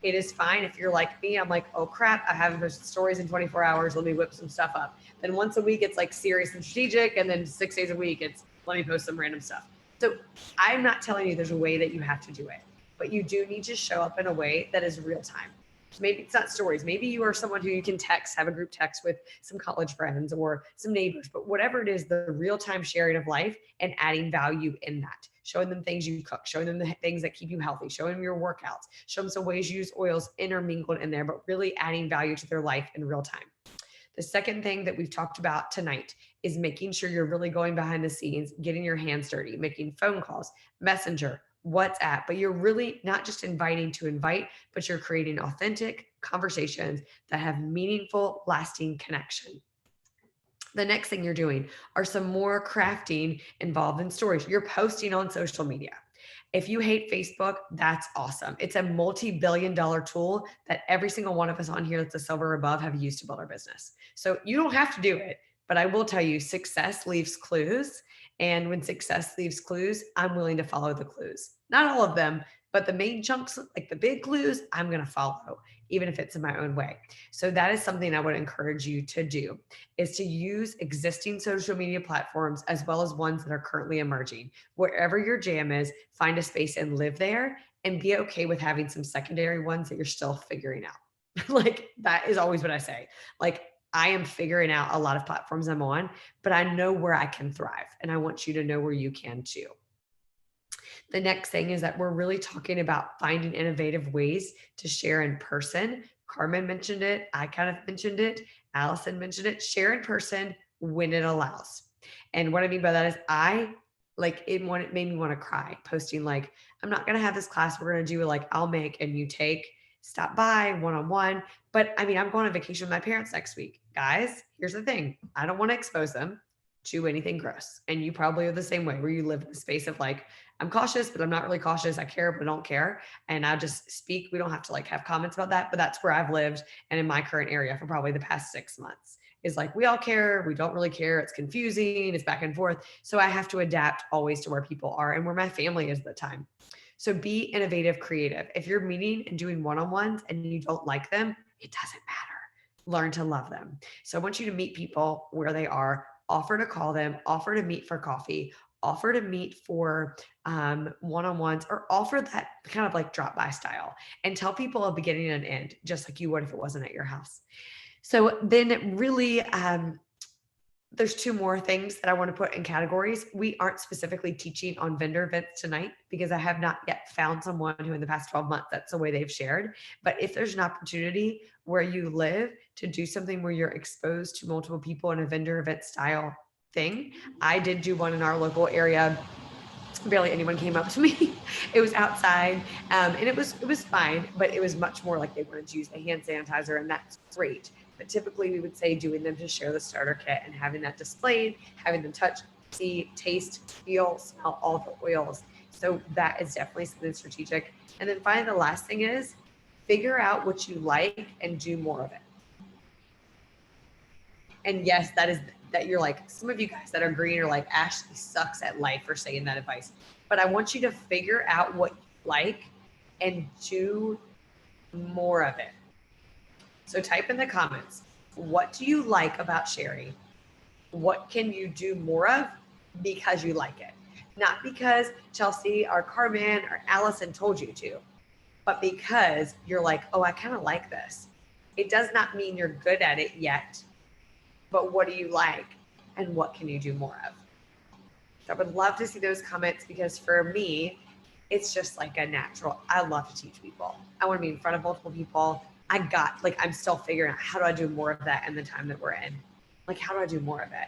Speaker 1: It is fine if you're like me. I'm like, oh crap, I haven't posted stories in 24 hours. Let me whip some stuff up. Then once a week, it's like serious and strategic. And then 6 days a week, it's let me post some random stuff. So I'm not telling you there's a way that you have to do it, but you do need to show up in a way that is real time. So maybe it's not stories. Maybe you are someone who you can text, have a group text with some college friends or some neighbors, but whatever it is, the real-time sharing of life and adding value in that. Showing them things you cook, showing them the things that keep you healthy, showing them your workouts, show them some ways you use oils intermingled in there, but really adding value to their life in real time. The second thing that we've talked about tonight is making sure you're really going behind the scenes, getting your hands dirty, making phone calls, Messenger, WhatsApp, but you're really not just inviting to invite, but you're creating authentic conversations that have meaningful, lasting connection. The next thing you're doing are some more crafting involved in stories. You're posting on social media. If you hate Facebook, that's awesome. It's a multi-billion-dollar tool that every single one of us on here that's a silver above have used to build our business. So you don't have to do it, but I will tell you, success leaves clues. And when success leaves clues, I'm willing to follow the clues. Not all of them, but the main chunks, like the big clues, I'm going to follow, even if it's in my own way. So that is something I would encourage you to do, is to use existing social media platforms as well as ones that are currently emerging. Wherever your jam is, find a space and live there, and be okay with having some secondary ones that you're still figuring out. Like that is always what I say. Like I am figuring out a lot of platforms I'm on, but I know where I can thrive, and I want you to know where you can too. The next thing is that we're really talking about finding innovative ways to share in person. Carmen mentioned it. I kind of mentioned it. Allison mentioned it. Share in person when it allows. And what I mean by that is I Like it made me want to cry, posting like, I'm not going to have this class. We're going to do like, I'll make and you take, stop by one-on-one. But I mean, I'm going on vacation with my parents next week. Guys, here's the thing. I don't want to expose them to anything gross. And you probably are the same way, where you live in the space of like, I'm cautious, but I'm not really cautious. I care, but I don't care. And I just speak. We don't have to like have comments about that, but that's where I've lived and in my current area for probably the past 6 months. Is like, we all care. We don't really care. It's confusing. It's back and forth. So I have to adapt always to where people are and where my family is at the time. So be innovative, creative. If you're meeting and doing one-on-ones and you don't like them, it doesn't matter. Learn to love them. So I want you to meet people where they are, offer to call them, offer to meet for coffee, offer to meet for one-on-ones, or offer that kind of like drop by style and tell people a beginning and end, just like you would if it wasn't at your house. So then really, there's 2 more things that I want to put in categories. We aren't specifically teaching on vendor events tonight because I have not yet found someone who in the past 12 months, that's the way they've shared. But if there's an opportunity where you live to do something where you're exposed to multiple people in a vendor event style thing, I did do one in our local area. Barely anyone came up to me. It was outside, and it was fine, but it was much more like they wanted to use a hand sanitizer, and that's great. But typically, we would say doing them to share the starter kit and having that displayed, having them touch, see, taste, feel, smell all the oils. So that is definitely something strategic. And then finally, the last thing is figure out what you like and do more of it. And yes, that you're like, some of you guys that are green are like, Ashley sucks at life for saying that advice. But I want you to figure out what you like and do more of it. So type in the comments, what do you like about sharing? What can you do more of because you like it? Not because Chelsea or Carmen or Allison told you to, but because you're like, oh, I kind of like this. It does not mean you're good at it yet, but what do you like and what can you do more of? So I would love to see those comments because for me, it's just like a natural. I love to teach people. I want to be in front of multiple people. I'm still figuring out how do I do more of that in the time that we're in? Like, how do I do more of it?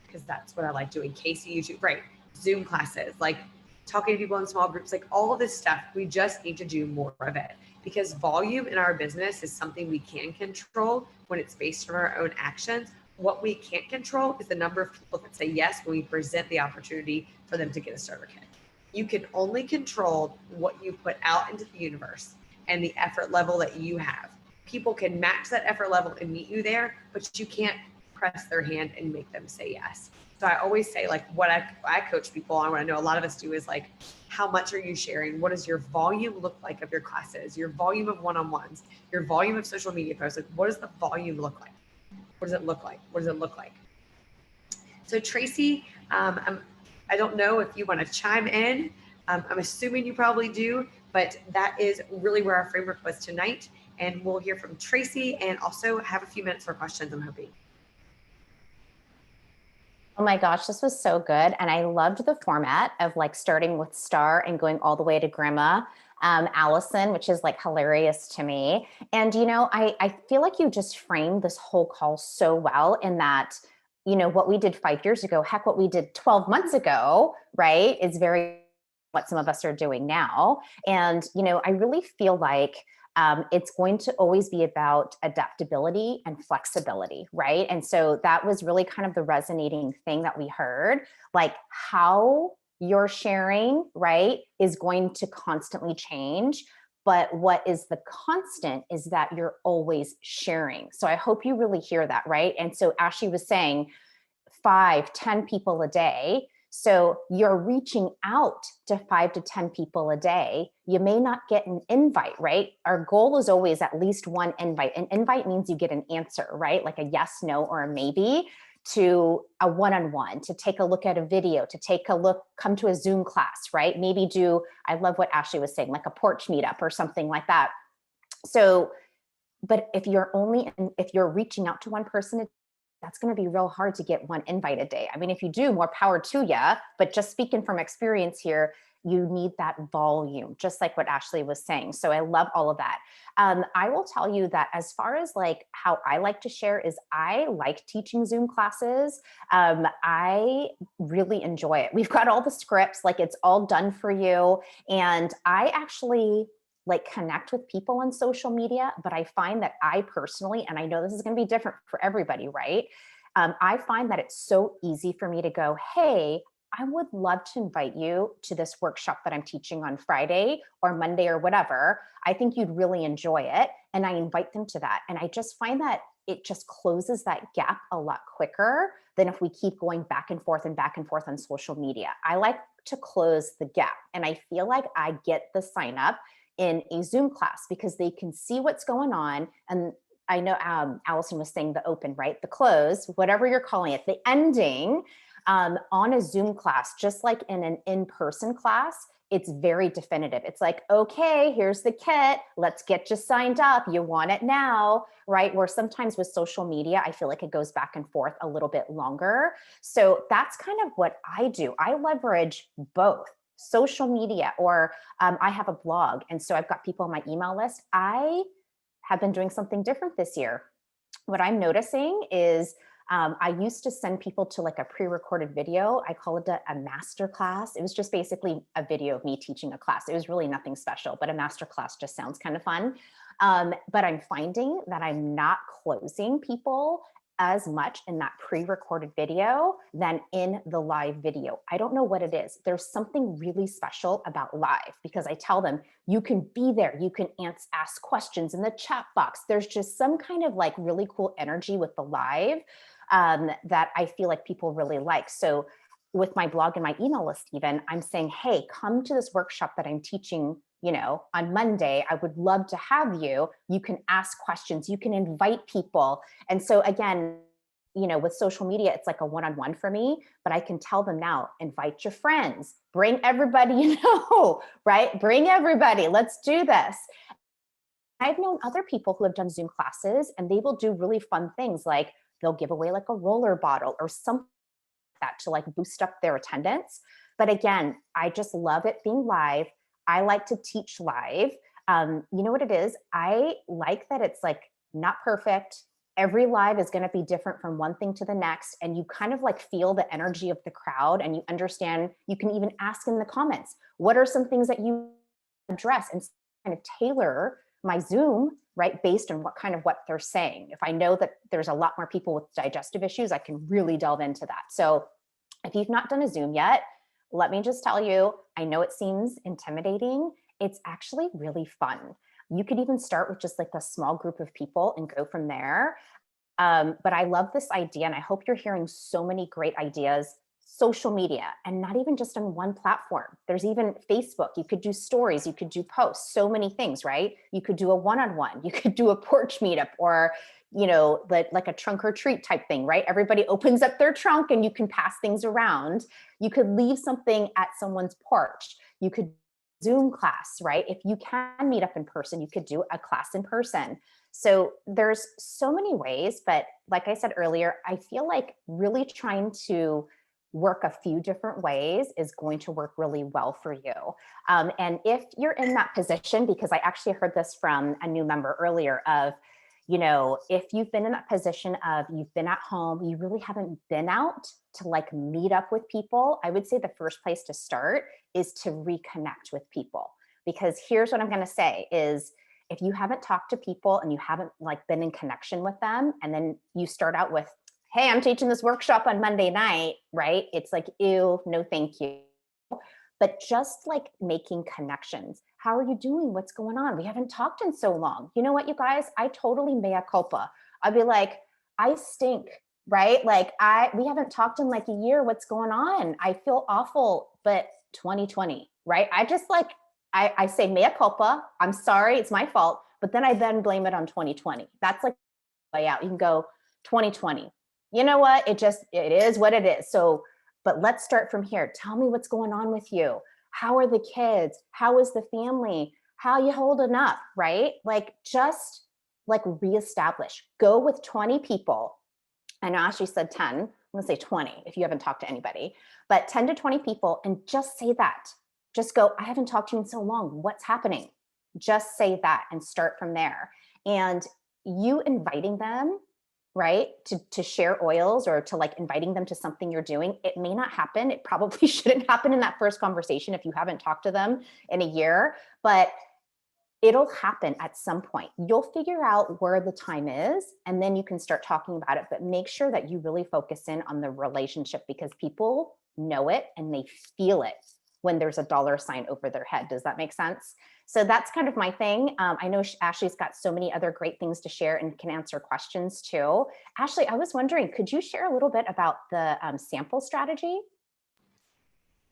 Speaker 1: Because that's what I like doing. Casey, YouTube, right? Zoom classes, like talking to people in small groups, like all of this stuff. We just need to do more of it because volume in our business is something we can control when it's based on our own actions. What we can't control is the number of people that say yes when we present the opportunity for them to get a starter kit. You can only control what you put out into the universe and the effort level that you have. People can match that effort level and meet you there, but you can't press their hand and make them say yes. So I always say, like, what I coach people on, what I know a lot of us do is like, how much are you sharing? What does your volume look like of your classes, your volume of one-on-ones, your volume of social media posts? Like, what does the volume look like? What does it look like? What does it look like? So Tracy, I don't know if you want to chime in. I'm assuming you probably do, but that is really where our framework was tonight. And we'll hear from Tracy and also have a few minutes for questions, I'm hoping.
Speaker 5: Oh my gosh, this was so good. And I loved the format of like starting with Star and going all the way to Grandma, Allison, which is like hilarious to me. And, you know, I feel like you just framed this whole call so well in that, you know, what we did 5 years ago, heck, what we did 12 months ago, right, is very what some of us are doing now. And, you know, I really feel like it's going to always be about adaptability and flexibility, right? And so that was really kind of the resonating thing that we heard, like how you're sharing, right, is going to constantly change. But what is the constant is that you're always sharing. So I hope you really hear that, right? And so Ashley was saying 5, 10 people a day. So you're reaching out to 5 to 10 people a day. You may not get an invite, right? Our goal is always at least one invite. An invite means you get an answer, right? Like a yes, no, or a maybe to a one-on-one, to take a look at a video, to take a look, come to a Zoom class, right? Maybe do, I love what Ashley was saying, like a porch meetup or something like that. So, but if you're reaching out to one person, that's going to be real hard to get one invite a day. I mean, if you do, more power to you, but just speaking from experience here, you need that volume, just like what Ashley was saying. So I love all of that. I will tell you that as far as like how I like to share is I like teaching Zoom classes. I really enjoy it. We've got all the scripts, like it's all done for you. And I actually like connect with people on social media, but I find that I personally, and I know this is going to be different for everybody, right? I find that it's so easy for me to go, hey, I would love to invite you to this workshop that I'm teaching on Friday or Monday or whatever. I think you'd really enjoy it. And I invite them to that. And I just find that it just closes that gap a lot quicker than if we keep going back and forth on social media. I like to close the gap. And I feel like I get the sign up in a Zoom class because they can see what's going on. And I know Allison was saying the open, right? The close, whatever you're calling it, the ending on a Zoom class, just like in an in-person class, it's very definitive. It's like, okay, here's the kit. Let's get you signed up. You want it now, right? Where sometimes with social media, I feel like it goes back and forth a little bit longer. So that's kind of what I do. I leverage both social media or I have a blog. And so I've got people on my email list. I have been doing something different this year. What I'm noticing is I used to send people to like a pre-recorded video. I call it a master class. It was just basically a video of me teaching a class. It was really nothing special, but a master class just sounds kind of fun. But I'm finding that I'm not closing people as much in that pre-recorded video than in the live video. I don't know what it is. There's something really special about live because I tell them, you can be there, you can ask questions in the chat box. There's just some kind of like really cool energy with the live that I feel like people really like. So with my blog and my email list, even, I'm saying, hey, come to this workshop that I'm teaching, on Monday. I would love to have you. You can ask questions, you can invite people. And so again, with social media, it's like a one-on-one for me, but I can tell them now, invite your friends, bring everybody, right? Bring everybody, let's do this. I've known other people who have done Zoom classes and they will do really fun things like they'll give away like a roller bottle or something like that to like boost up their attendance. But again, I just love it being live. I like to teach live. You know what it is? I like that it's like not perfect. Every live is going to be different from one thing to the next. And you kind of like feel the energy of the crowd and you understand, you can even ask in the comments, what are some things that you address and kind of tailor my Zoom, right, based on what they're saying. If I know that there's a lot more people with digestive issues, I can really delve into that. So if you've not done a Zoom yet, let me just tell you, I know it seems intimidating. It's actually really fun. You could even start with just like a small group of people and go from there. But I love this idea, and I hope you're hearing so many great ideas. Social media, and not even just on one platform. There's even Facebook. You could do stories, you could do posts, so many things, right? You could do a one-on-one, you could do a porch meetup or, like a trunk or treat type thing, right? Everybody opens up their trunk and you can pass things around. You could leave something at someone's porch. You could Zoom class, right? If you can meet up in person, you could do a class in person. So there's so many ways, but like I said earlier, I feel like really trying to work a few different ways is going to work really well for you. And if you're in that position, because I actually heard this from a new member earlier of, if you've been in that position of you've been at home, you really haven't been out to like meet up with people, I would say the first place to start is to reconnect with people. Because here's what I'm going to say is, if you haven't talked to people and you haven't like been in connection with them, and then you start out with, hey, I'm teaching this workshop on Monday night, right? It's like, ew, no, thank you. But just like making connections. How are you doing? What's going on? We haven't talked in so long. You know what, you guys? I totally mea culpa. I'd be like, I stink, right? Like we haven't talked in like a year. What's going on? I feel awful, but 2020, right? I just like, I say mea culpa. I'm sorry, it's my fault. But then I blame it on 2020. That's like way out. You can go 2020. You know what? It is what it is. So, but let's start from here. Tell me what's going on with you. How are the kids? How is the family? How are you holding up, right? Like just like reestablish, go with 20 people. I know Ashley said 10, I'm gonna say 20 if you haven't talked to anybody, but 10 to 20 people and just say that. just go, I haven't talked to you in so long. What's happening? Just say that and start from there. And you inviting them, right, to share oils, or to like inviting them to something you're doing, it may not happen. It probably shouldn't happen in that first conversation if you haven't talked to them in a year, but it'll happen at some point. You'll figure out where the time is, and then you can start talking about it. But make sure that you really focus in on the relationship, because people know it and they feel it when there's a dollar sign over their head. Does that make sense? So that's kind of my thing. I know Ashley's got so many other great things to share and can answer questions too. Ashley, I was wondering, could you share a little bit about the sample strategy?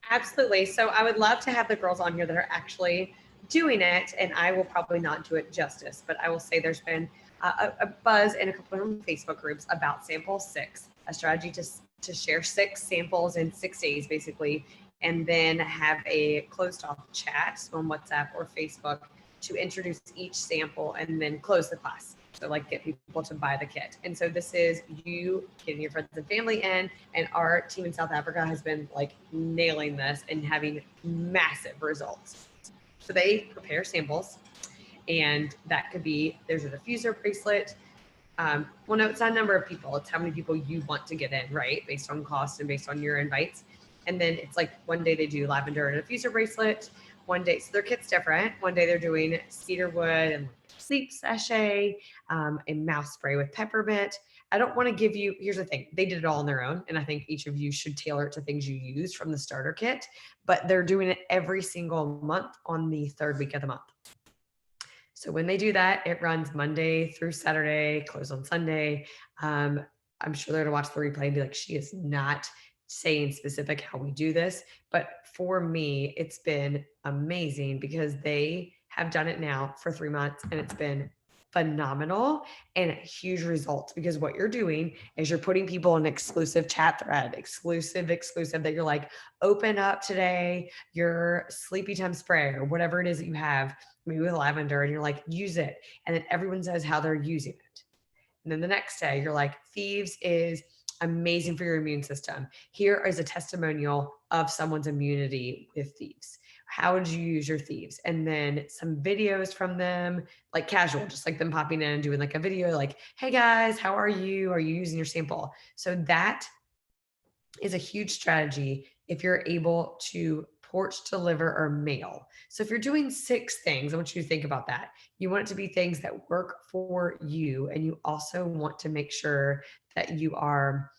Speaker 1: Absolutely. So I would love to have the girls on here that are actually doing it, and I will probably not do it justice, but I will say there's been a buzz in a couple of Facebook groups about Sample 6, a strategy to share 6 samples in 6 days, basically, and then have a closed off chat on WhatsApp or Facebook to introduce each sample and then close the class. So like get people to buy the kit. And so this is you getting your friends and family in, and our team in South Africa has been like nailing this and having massive results. So they prepare samples, and that could be, there's a diffuser bracelet. Well, no, it's not a number of people. It's how many people you want to get in, right? Based on cost and based on your invites. And then it's like one day they do lavender and a diffuser bracelet. One day, so their kit's different. One day they're doing cedarwood and sleep sachet, a mouse spray with peppermint. I don't want to give you, here's the thing, they did it all on their own. And I think each of you should tailor it to things you use from the starter kit, but they're doing it every single month on the 3rd week of the month. So when they do that, it runs Monday through Saturday, close on Sunday. I'm sure they're gonna watch the replay and be like, she is not saying specific how we do this. But for me, it's been amazing because they have done it now for 3 months, and it's been phenomenal and huge results, because what you're doing is you're putting people in exclusive chat thread, exclusive, that you're like, open up today your sleepy time spray or whatever it is that you have, maybe with lavender, and you're like, use it. And then everyone says how they're using it. And then the next day you're like, Thieves is amazing for your immune system. Here is a testimonial of someone's immunity with Thieves. How would you use your Thieves? And then some videos from them, like casual, just like them popping in and doing like a video like, hey guys, how are you? Are you using your sample? So that is a huge strategy if you're able to porch deliver or mail. So if you're doing 6 things, I want you to think about that. You want it to be things that work for you, and you also want to make sure that you are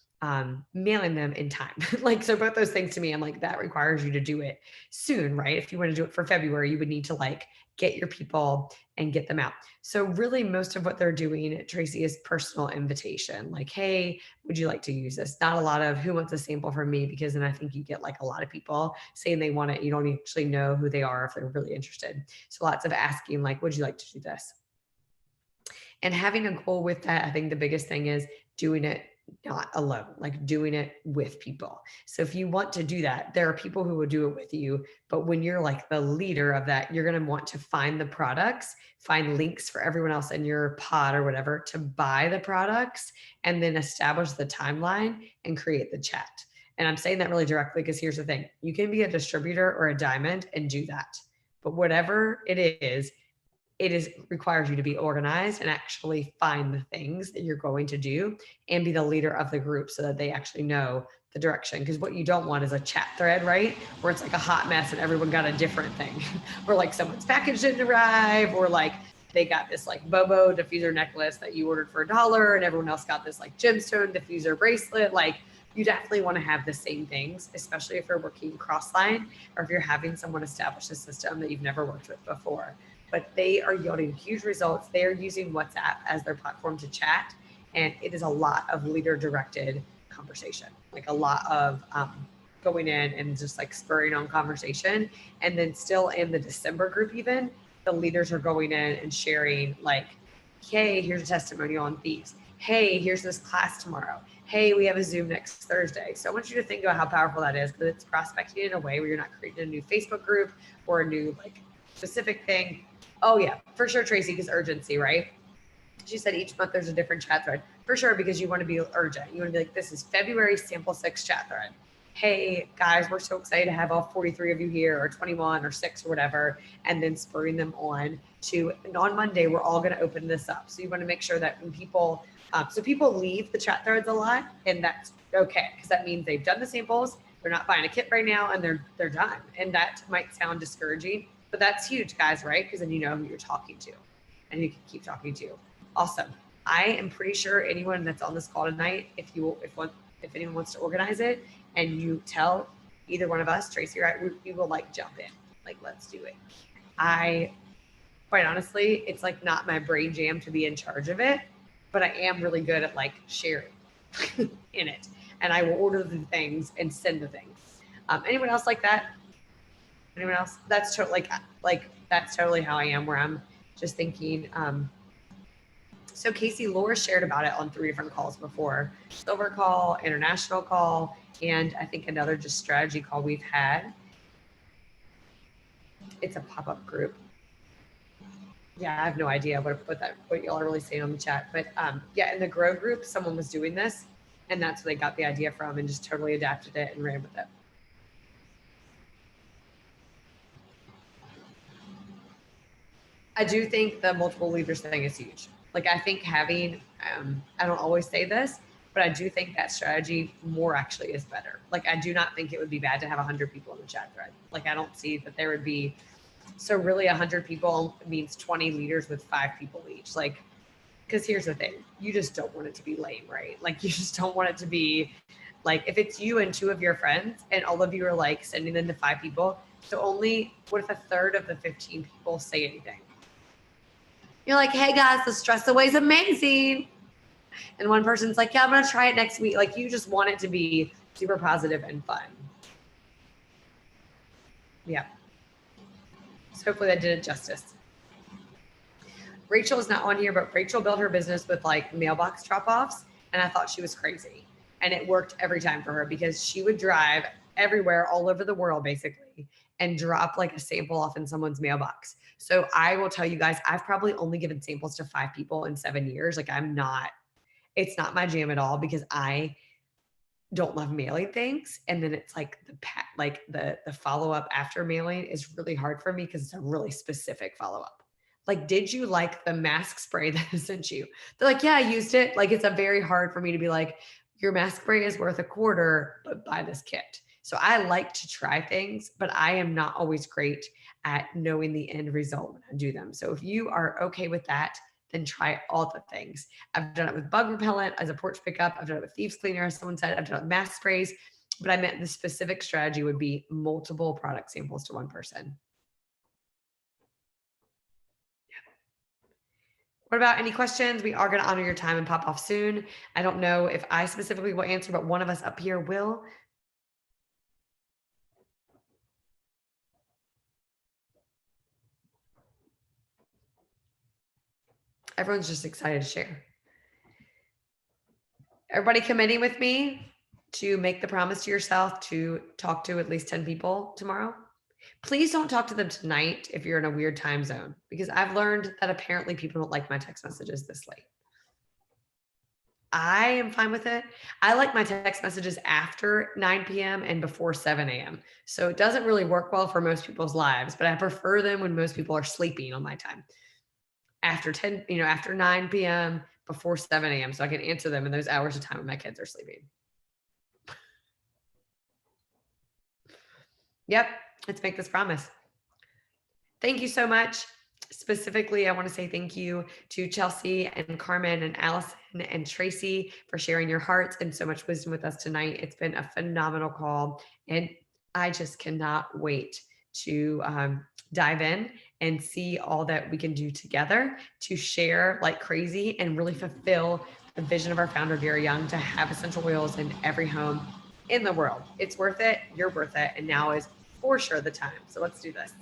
Speaker 1: mailing them in time. Like, so both those things to me, I'm like, that requires you to do it soon, right? If you want to do it for February, you would need to like get your people and get them out. So really most of what they're doing, Tracy, is personal invitation. Like, hey, would you like to use this? Not a lot of who wants a sample from me, because then I think you get like a lot of people saying they want it. You don't actually know who they are if they're really interested. So lots of asking like, would you like to do this? And having a goal with that, I think the biggest thing is doing it not alone, like doing it with people. So if you want to do that, there are people who will do it with you. But when you're like the leader of that, you're going to want to find the products, find links for everyone else in your pod or whatever to buy the products, and then establish the timeline and create the chat. And I'm saying that really directly because here's the thing. You can be a distributor or a diamond and do that. But whatever it is requires you to be organized and actually find the things that you're going to do and be the leader of the group so that they actually know the direction. Because what you don't want is a chat thread, right? Where it's like a hot mess and everyone got a different thing. Or like someone's package didn't arrive, or like they got this like Bobo diffuser necklace that you ordered for $1 and everyone else got this like gemstone diffuser bracelet. Like, you definitely want to have the same things, especially if you're working cross-line or if you're having someone establish a system that you've never worked with before. But they are yielding huge results. They are using WhatsApp as their platform to chat. And it is a lot of leader directed conversation, like a lot of going in and just like spurring on conversation. And then still in the December group, even the leaders are going in and sharing like, hey, here's a testimonial on Thieves. Hey, here's this class tomorrow. Hey, we have a Zoom next Thursday. So I want you to think about how powerful that is, because it's prospecting in a way where you're not creating a new Facebook group or a new like specific thing. Oh yeah, for sure, Tracy, because urgency, right? She said each month there's a different chat thread. For sure, because you want to be urgent. You want to be like, this is February sample 6 chat thread. hey guys, we're so excited to have all 43 of you here, or 21 or 6 or whatever, and then spurring them on to, and on Monday, we're all going to open this up. So you want to make sure that when people, so people leave the chat threads a lot, and that's okay, because that means they've done the samples, they're not buying a kit right now, and they're done. And that might sound discouraging, but that's huge, guys, right? Because then you know who you're talking to, and you can keep talking to. Awesome. I am pretty sure anyone that's on this call tonight, if anyone wants to organize it, and you tell either one of us, Tracy or I, we will like jump in, like let's do it. I, quite honestly, it's like not my brain jam to be in charge of it, but I am really good at like sharing in it, and I will order the things and send the things. Anyone else like that? Anyone else? That's totally like that's totally how I am, where I'm just thinking. So Casey, Laura shared about it on 3 different calls before: silver call, international call, and I think another just strategy call we've had. It's a pop-up group. Yeah, I have no idea what y'all are really saying on the chat, but yeah, in the Grow group, someone was doing this, and that's where they got the idea from, and just totally adapted it and ran with it. I do think the multiple leaders thing is huge. Like I think having, I don't always say this, but I do think that strategy more actually is better. Like I do not think it would be bad to have 100 people in the chat thread. Like I don't see that there would be, so really 100 people means 20 leaders with 5 people each. Like, because here's the thing, you just don't want it to be lame, right? Like you just don't want it to be like, if it's you and 2 of your friends and all of you are like sending them to 5 people, so only, what if a third of the 15 people say anything? You're like, hey guys, the Stress Away is amazing. And one person's like, yeah, I'm going to try it next week. Like you just want it to be super positive and fun. Yeah. So hopefully that did it justice. Rachel is not on here, but Rachel built her business with like mailbox drop-offs, and I thought she was crazy. And it worked every time for her, because she would drive everywhere, all over the world basically, and drop like a sample off in someone's mailbox. So I will tell you guys, I've probably only given samples to 5 people in 7 years. Like it's not my jam at all, because I don't love mailing things. And then it's like the follow-up after mailing is really hard for me, because it's a really specific follow-up. Like, did you like the mask spray that I sent you? They're like, yeah, I used it. Like, it's a very hard for me to be like, your mask spray is worth $25, but buy this kit. So I like to try things, but I am not always great at knowing the end result when I do them. So if you are okay with that, then try all the things. I've done it with bug repellent as a porch pickup. I've done it with thieves cleaner, as someone said. I've done it with mask sprays, but I meant the specific strategy would be multiple product samples to one person. What about any questions? We are going to honor your time and pop off soon. I don't know if I specifically will answer, but one of us up here will. Everyone's just excited to share. Everybody committing with me to make the promise to yourself to talk to at least 10 people tomorrow? Please don't talk to them tonight if you're in a weird time zone, because I've learned that apparently people don't like my text messages this late. I am fine with it. I like my text messages after 9 p.m. and before 7 a.m. So it doesn't really work well for most people's lives, but I prefer them when most people are sleeping on my time. After 10, after 9 p.m., before 7 a.m. So I can answer them in those hours of time when my kids are sleeping. Yep. Let's make this promise. Thank you so much. Specifically, I want to say thank you to Chelsea and Carmen and Allison and Tracy for sharing your hearts and so much wisdom with us tonight. It's been a phenomenal call, and I just cannot wait to dive in and see all that we can do together to share like crazy and really fulfill the vision of our founder, Gary Young, to have essential oils in every home in the world. It's worth it. You're worth it. And now is for sure the time. So let's do this.